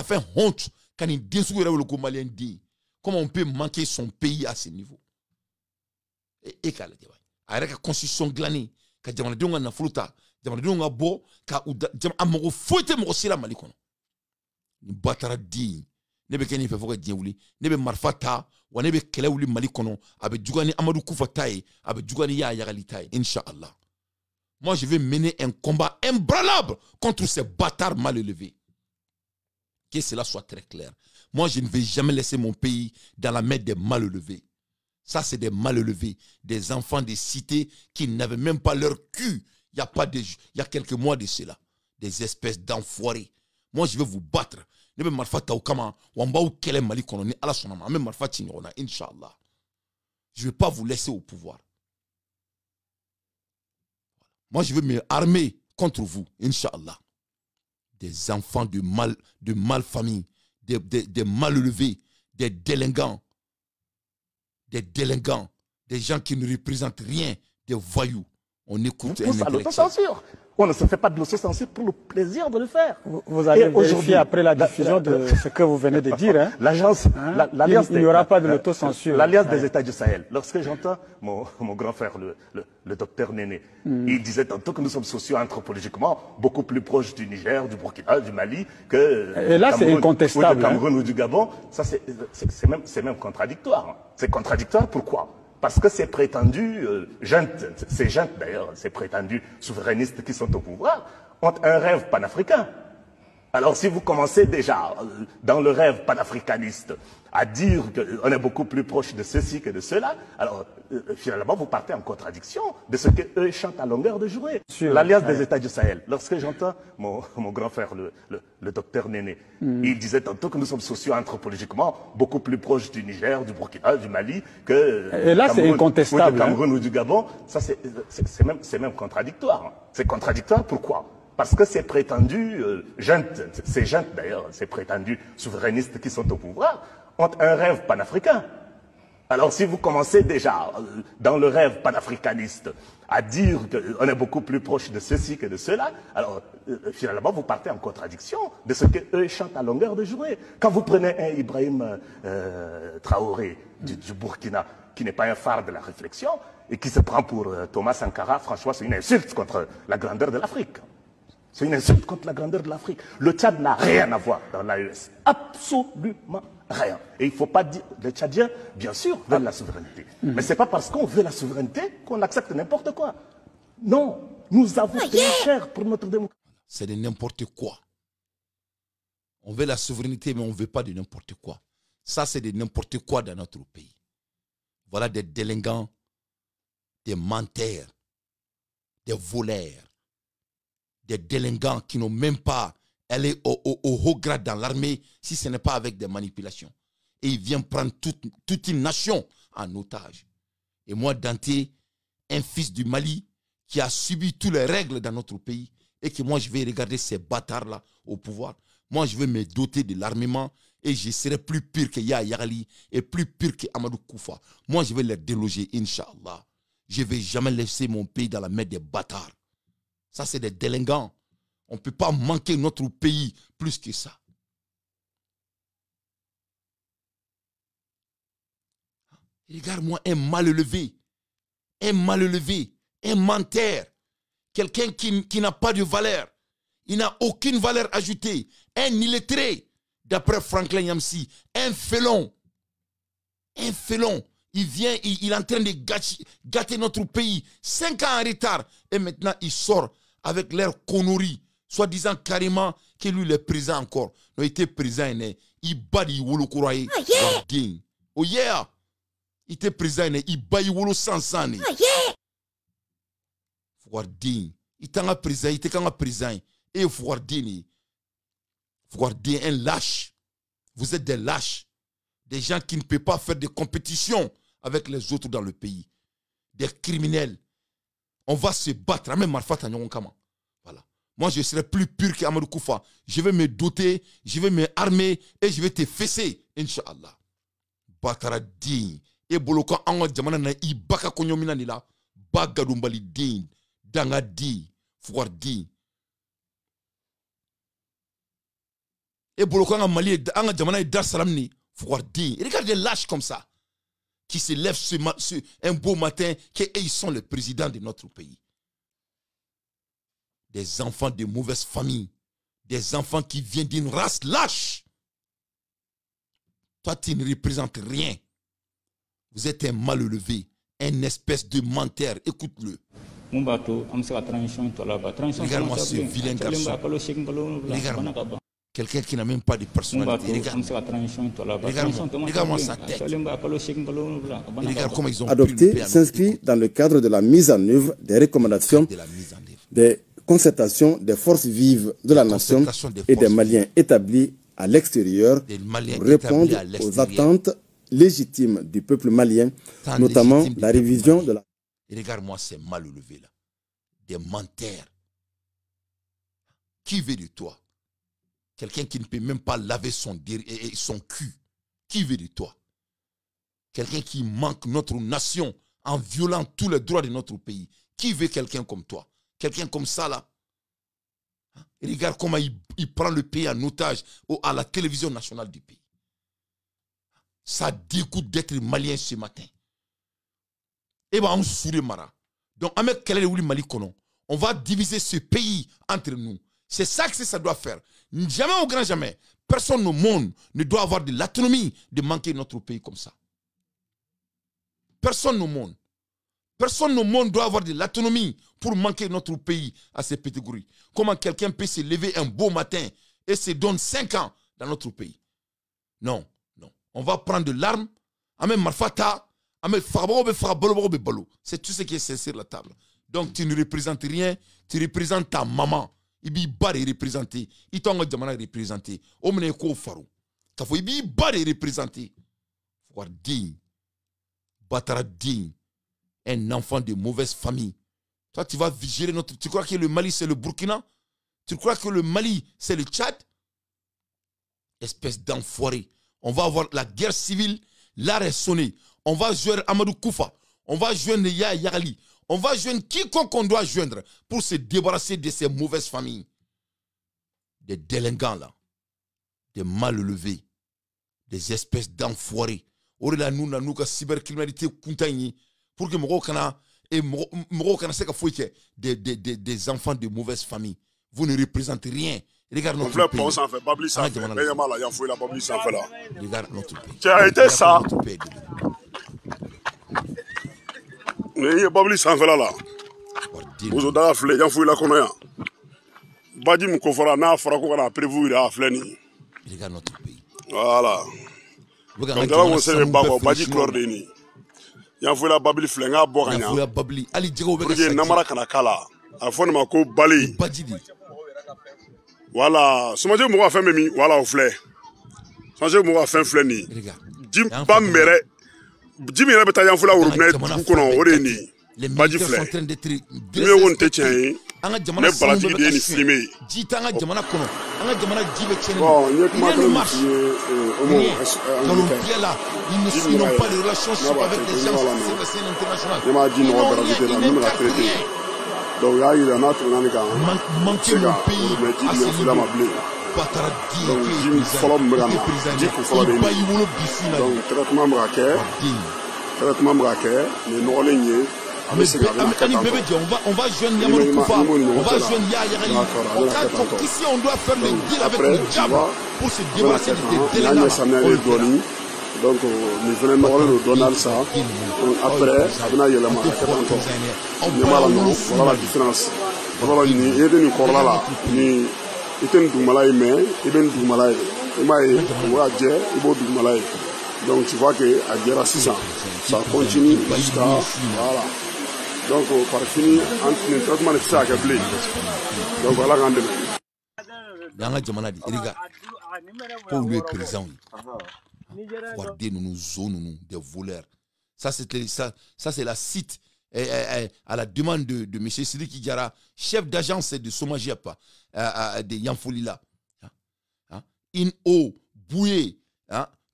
fait honte quand il dit que Malien dit comment on peut manquer son pays à ce niveau. Et qu'à la débat. Avec la constitution glanée, quand jamana donga na fruta, jamana donga bo, quand jamana amogo fouette mo sila malikono. Ni batara di, nebe keni fe foka diewuli, nebe marfata, wa nebe kele wuli malikono, abe djugani Amadou Koufa taye, abe djugani ya yagali taye, Inch'Allah. Moi je vais mener un combat imbranlable contre ces bâtards mal élevés. Que cela soit très clair. Moi, je ne vais jamais laisser mon pays dans la main des mal élevés. Ça, c'est des mal élevés, des enfants des cités qui n'avaient même pas leur cul. Il y a quelques mois de cela. Des espèces d'enfoirés. Moi, je vais vous battre. Ne me marfata ou kama, wamba ou kele mali kono ni ala sonama, me marfati nyorona, Inch'Allah. Je ne vais pas vous laisser au pouvoir. Moi, je vais me armer contre vous, Inch'Allah. Des enfants de malfamille, des mal élevés, des délinquants, des gens qui ne représentent rien, des voyous. On écoute un intellectuel. L'autocensure. On ne se fait pas de l'autocensure pour le plaisir de le faire. Vous allez vérifier après la diffusion de ce que vous venez de dire. Hein. L'agence, il n'y aura pas de l'autocensure. L'Alliance des États du Sahel. Lorsque j'entends mon grand frère, le docteur Néné, il disait tantôt que nous sommes socio-anthropologiquement beaucoup plus proches du Niger, du Burkina, du Mali que et là, c'est incontestable. Du Cameroun ou du Gabon. Ça, c'est même contradictoire. C'est contradictoire, pourquoi ? Parce que ces prétendus ces gens d'ailleurs, ces prétendus souverainistes qui sont au pouvoir, ont un rêve panafricain. Alors si vous commencez déjà dans le rêve panafricaniste à dire qu'on est beaucoup plus proche de ceci que de cela, alors finalement vous partez en contradiction de ce qu'eux chantent à longueur de journée. L'Alliance des États du Sahel. Lorsque j'entends mon grand frère, le docteur Néné, il disait tantôt que nous sommes socio-anthropologiquement beaucoup plus proches du Niger, du Burkina, du Mali que et là, c'est incontestable, du Cameroun ou du Gabon. Ça, c'est même contradictoire. C'est contradictoire, pourquoi ? Parce que ces prétendus ces gens d'ailleurs, ces prétendus souverainistes qui sont au pouvoir, ont un rêve panafricain. Alors si vous commencez déjà dans le rêve panafricaniste à dire qu'on est beaucoup plus proche de ceci que de cela, alors finalement vous partez en contradiction de ce qu'eux chantent à longueur de journée. Quand vous prenez un Ibrahim Traoré du Burkina, qui n'est pas un phare de la réflexion, et qui se prend pour Thomas Sankara, franchement c'est une insulte contre la grandeur de l'Afrique. C'est une insulte contre la grandeur de l'Afrique. Le Tchad n'a rien à voir dans l'AES. Absolument rien. Et il ne faut pas dire... Les Tchadiens, bien sûr, veulent la souveraineté. Mais ce n'est pas parce qu'on veut la souveraineté qu'on accepte n'importe quoi. Non, nous avons payé cher pour notre démocratie. C'est de n'importe quoi. On veut la souveraineté, mais on ne veut pas de n'importe quoi. Ça, c'est de n'importe quoi dans notre pays. Voilà des délinquants, des menteurs, des voleurs, des délinquants qui n'ont même pas allé au haut grade dans l'armée si ce n'est pas avec des manipulations. Et ils viennent prendre toute une nation en otage. Et moi, Dante, un fils du Mali qui a subi toutes les règles dans notre pays et que moi, je vais regarder ces bâtards-là au pouvoir. Moi, je vais me doter de l'armement et je serai plus pire que Yahya Ali et plus pire que Amadou Koufa. Moi, je vais les déloger, Inch'Allah. Je ne vais jamais laisser mon pays dans la main des bâtards. Ça, c'est des délinquants. On ne peut pas manquer notre pays plus que ça. Regarde-moi un mal élevé, un menteur, quelqu'un qui n'a pas de valeur. Il n'a aucune valeur ajoutée. Un illettré, d'après Franklin Yamsi, un félon. Un félon. Il vient, il est en train de gâter notre pays. 5 ans en retard. Et maintenant, il sort avec l'air connerie, soi-disant carrément que lui, il est présent encore. Il était présent, il bat du wolo kouraye. Oh yeah! Il était présent, il bat du wolo sans. Oh yeah! Il était présent, il était présent. Et il faut un lâche. Vous êtes des lâches. Des gens qui ne peuvent pas faire de compétition avec les autres dans le pays. Des criminels. On va se battre. Même Marfat Kama. Voilà. Moi, je serai plus pur qu'Amadou Koufa. Je vais me doter, je vais me armer et je vais te fesser. Inch'Allah. Batara digne. Et Boloka Anga Djamana na Ibaka Konyomina nila. Bagadumbali digne. Danga digne. Fouar digne. Et Boloka Anga Mali Anga Djamana et Dar Salam ni. Fouar digne. Regarde les lâches comme ça. Qui se lèvent un beau matin, qu'ils sont le président de notre pays. Des enfants de mauvaise famille, des enfants qui viennent d'une race lâche. Toi, tu ne représentes rien. Vous êtes un mal élevé, un espèce de menteur. Écoute-le. Regarde-moi ce vilain garçon. Regarde-moi. Quelqu'un qui n'a même pas de personnalité. Regarde-moi sa tête. Regarde comment ils ont adopté s'inscrit dans le cadre de la mise en œuvre des recommandations des concertations des forces vives de la nation et des Maliens établis à l'extérieur pour répondre aux attentes légitimes du peuple malien, notamment la révision de la... Regarde-moi ces mal élevés là. Des menteurs. Qui veut de toi? Quelqu'un qui ne peut même pas laver son cul. Qui veut de toi? Quelqu'un qui manque notre nation en violant tous les droits de notre pays. Qui veut quelqu'un comme toi? Quelqu'un comme ça là? Et regarde comment il prend le pays en otage à la télévision nationale du pays. Ça dégoûte d'être malien ce matin. Et bien on sourit mara. Donc avec quel Mali Konon, on va diviser ce pays entre nous. C'est ça que ça doit faire. Jamais au grand jamais, personne au monde ne doit avoir de l'autonomie de manquer notre pays comme ça. Personne au monde. Personne au monde doit avoir de l'autonomie pour manquer notre pays à ces catégories. Comment quelqu'un peut se lever un beau matin et se donne 5 ans dans notre pays? Non, non. On va prendre de l'arme, amène marfata, amène faraboro. C'est tout ce qui est sur la table. Donc tu ne représentes rien, tu représentes ta maman. Ibi bari représenter, itonga jamana représenter. Omne ko faru. Kafo ibi bari représenter. Faut digne. Batara digne. Un enfant de mauvaise famille. Toi tu vas gérer notre... Tu crois que le Mali c'est le Burkina? Tu crois que le Mali c'est le Tchad? Espèce d'enfoiré. On va avoir la guerre civile, l'art est sonné. on va joindre Amadou Koufa, on va joindre Yaya Yagali, on va joindre quiconque on doit joindre pour se débarrasser de ces mauvaises familles. Des délinquants là, des mal élevés, des espèces d'enfoirés. Orela nous na nous ka cybercriminalité kuntanyi pour que moko kana et moko kana se ka foike des enfants de mauvaise famille. Vous ne représentez rien. Regarde notre pays. On fait Babli ça fait. Il faut la Babli ça fait là. Regarde notre pays. Tu as arrêté ça. Mais Babli ça fait là. Vous avez afflé, il faut la connaître. Badi Moukofara n'a pas prévu il a afflé. Regarde notre pays. Voilà. Donc là on sait pas Badi Clordeni. Il faut la Babli flenga bokanya. Il faut la Babli. Ali Djego Beka. Parce que Namara Kanakala. A fond ma ko Bali. Badidi. Voilà, ce matin, moi, fait mimi, voilà, au flé. Ce matin, moi, fait flé ni. Jim Bamere, Jim est bataille en foula au robinet, vous connaissez, Oreni. Badi flé. Mais on te tient, mais baladi de ni filmé. Bon, il y a comment on marche. Dans le pied là, ils n'ont pas de relationship avec les gens, c'est la scène internationale. Il m'a dit non, baladi là, nous la traiter. Donc là, il y a un autre manquer mon pays à ce niveau. Donc, Jim Follow Mrana, Jim Follow Mrana. Donc, traitement braquet, les non-alignés. On va joindre Yamadou Koufa, on va joindre Yaya. Ici, on doit faire le deal avec le diable pour se débarrasser de délinquants. Donc, nous venons de Donald ça. Après, il y a la voilà la différence. Voilà, il y a une corps là. Il y a une malade, mais il y a une malade. Il y a une malade. Donc, tu vois que à guerre 6 ans, ça continue jusqu'à. Voilà. Donc, par fini, entre le traitement de ça, donc, voilà, quand même. Dans la Jamanadi, regarde, pour le président. Regardez nous zones des voleurs. Ça c'est la cite à la demande de M. Sidiki Diara, chef d'agence de Somagiap de Yanfolila. Une eau bouillée,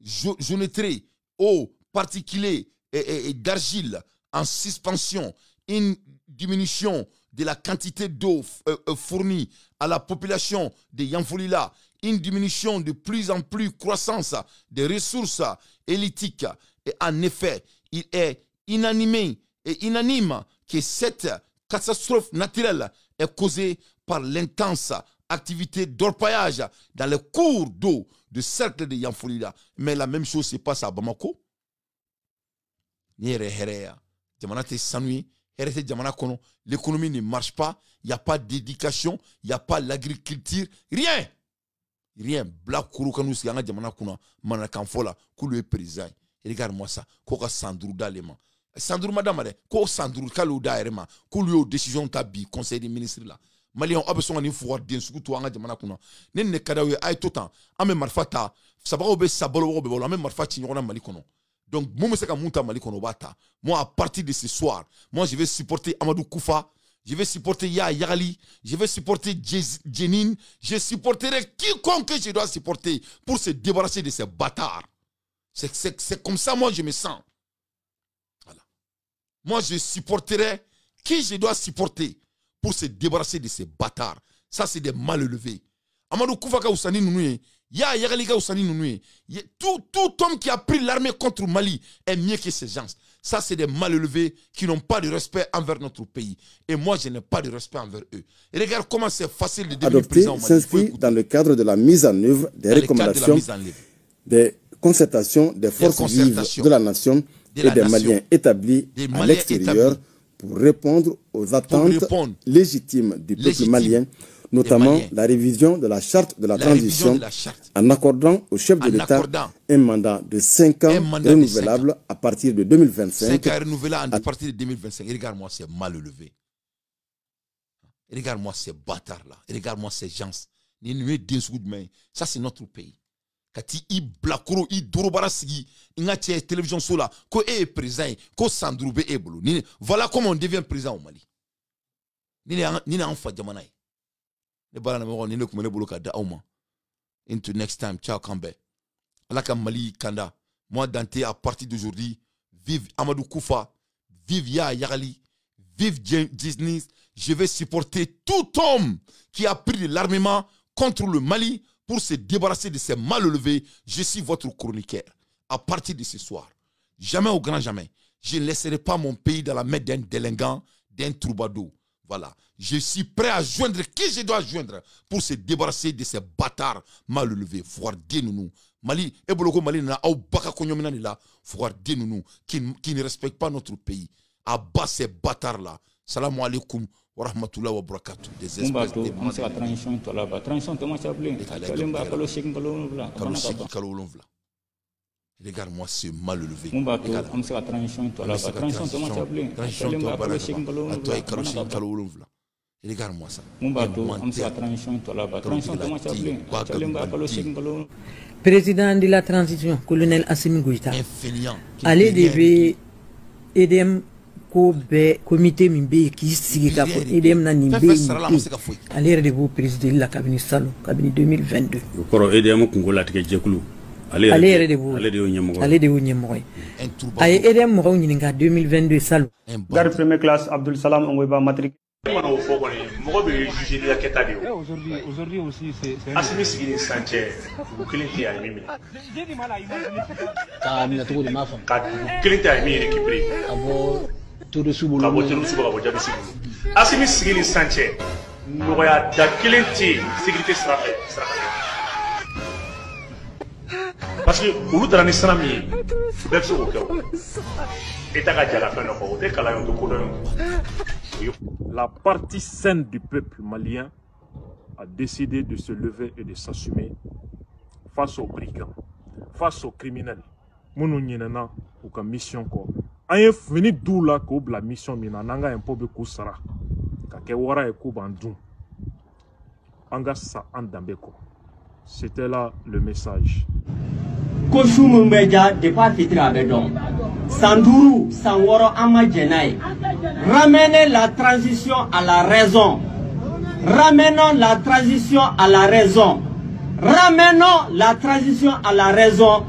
jaunâtrée, eau particulée et d'argile en suspension, une diminution de la quantité d'eau fournie à la population de Yanfolila, une diminution de plus en plus croissance des ressources élytiques. Et en effet, il est inanime que cette catastrophe naturelle est causée par l'intense activité d'orpaillage dans les cours d'eau du cercle de Yanfolila. Mais la même chose se passe à Bamako. L'économie ne marche pas, il n'y a pas d'éducation, il n'y a pas l'agriculture, rien. Rien. Black Kouroukanou, c'est un diamant kuna, manakanfola, koulou est président. Regarde-moi ça. Koka Sandrou d'Alema. Sandrou madame, ko Sandrou kalou d'Aérema, koulou décision tabi, conseil des ministres là. Malien a besoin d'une fois d'un sou to anga diamant kuna. Nen ne kadawe ay totan. Ame marfata, sabaro be sabolo be ame marfati nyona malikono. Donc, moi, je moi, à partir de ce soir, moi, je vais supporter Amadou Koufa, je vais supporter Yaya Yagali, je vais supporter Jenin, je supporterai quiconque je dois supporter pour se débarrasser de ces bâtards. C'est comme ça, moi, je me sens. Voilà. Moi, je supporterai qui je dois supporter pour se débarrasser de ces bâtards. Ça, c'est des mal élevés. Amadou Koufa ka Oussani Nounouye, Ya Yagalika Oussani Nounouye, tout homme qui a pris l'armée contre Mali est mieux que ces gens. Ça, c'est des mal élevés qui n'ont pas de respect envers notre pays. Et moi, je n'ai pas de respect envers eux. Et regarde comment c'est facile de devenir président au Mali. S'inscrit dans le cadre de la mise en œuvre des recommandations, des concertations des forces vives de la nation et des Maliens établis à l'extérieur pour répondre aux attentes légitimes du peuple malien, notamment la révision de la charte de la transition en accordant au chef de l'État un mandat de 5 ans renouvelable à partir de 2025. 5 ans renouvelable à partir de 2025. Et regarde-moi ces mal élevés. Regarde-moi ces bâtards-là. Regarde-moi ces gens. Ça, c'est notre pays. Kati i blakoro i dorobara sigi inga tie télévision sola ko e président ko Sandroube e bolo. Voilà comment on devient président au Mali. Ni en fa jamana. Into next time, ciao Kambe. Alaka Mali Kanda. Moi, Dante, à partir d'aujourd'hui, vive Amadou Koufa, vive Ya Yagali, vive Disney. Je vais supporter tout homme qui a pris de l'armement contre le Mali pour se débarrasser de ces mal-élevés. Je suis votre chroniqueur. À partir de ce soir, jamais au grand jamais, je ne laisserai pas mon pays dans la main d'un délinquant, d'un troubadour. Voilà. Je suis prêt à joindre qui je dois joindre pour se débarrasser de ces bâtards mal élevés. Voir des nounous. Mali, Eboloko Mali n'a au baka konyomina là. Voir des nounous qui ne respectent pas notre pays. À bas ces bâtards-là. Salam alaikum wa rahmatullahi wa barakatuh. Des espèces de regarde-moi ce mal élevé. Regarde-moi ça. Président de la transition, colonel Assimi Goïta. Allez devait EDM comité Mimbe qui signe EDM na Nimbe. Allez de vous présider la cabinet Salon, cabinet 2022. Koro EDM Kongola tike jekulu. Allez de vous. Allez de vous Nyemoy. Allez EDM mo ngini nga 2022 Salon. Garde première classe Abdul Salam Ongoiba matric. Aujourd'hui aussi, c'est. Assimi Sigini Sanchez, vous clintez à Mimi. Clintez à Mimi récupéré. Tout de suite, Assimi Sigini Sanchez, nous avons da clintez, sécurité sera fait. Parce que vous avez un salami, vous êtes au cœur. Et t'as gagné la fin de la route, et qu'à La partie saine du peuple malien a décidé de se lever et de s'assumer face aux brigands, face aux criminels. Nous n'avons aucune mission. Nous avons fini d'où la mission. Nous avons un peu de kusara. C'était là le message. Kosumu Mbeja départ fitra Abedon. Sandourou, Sanworo Amadjenay. Ramenez la transition à la raison. Ramenons la transition à la raison. Ramenons la transition à la raison.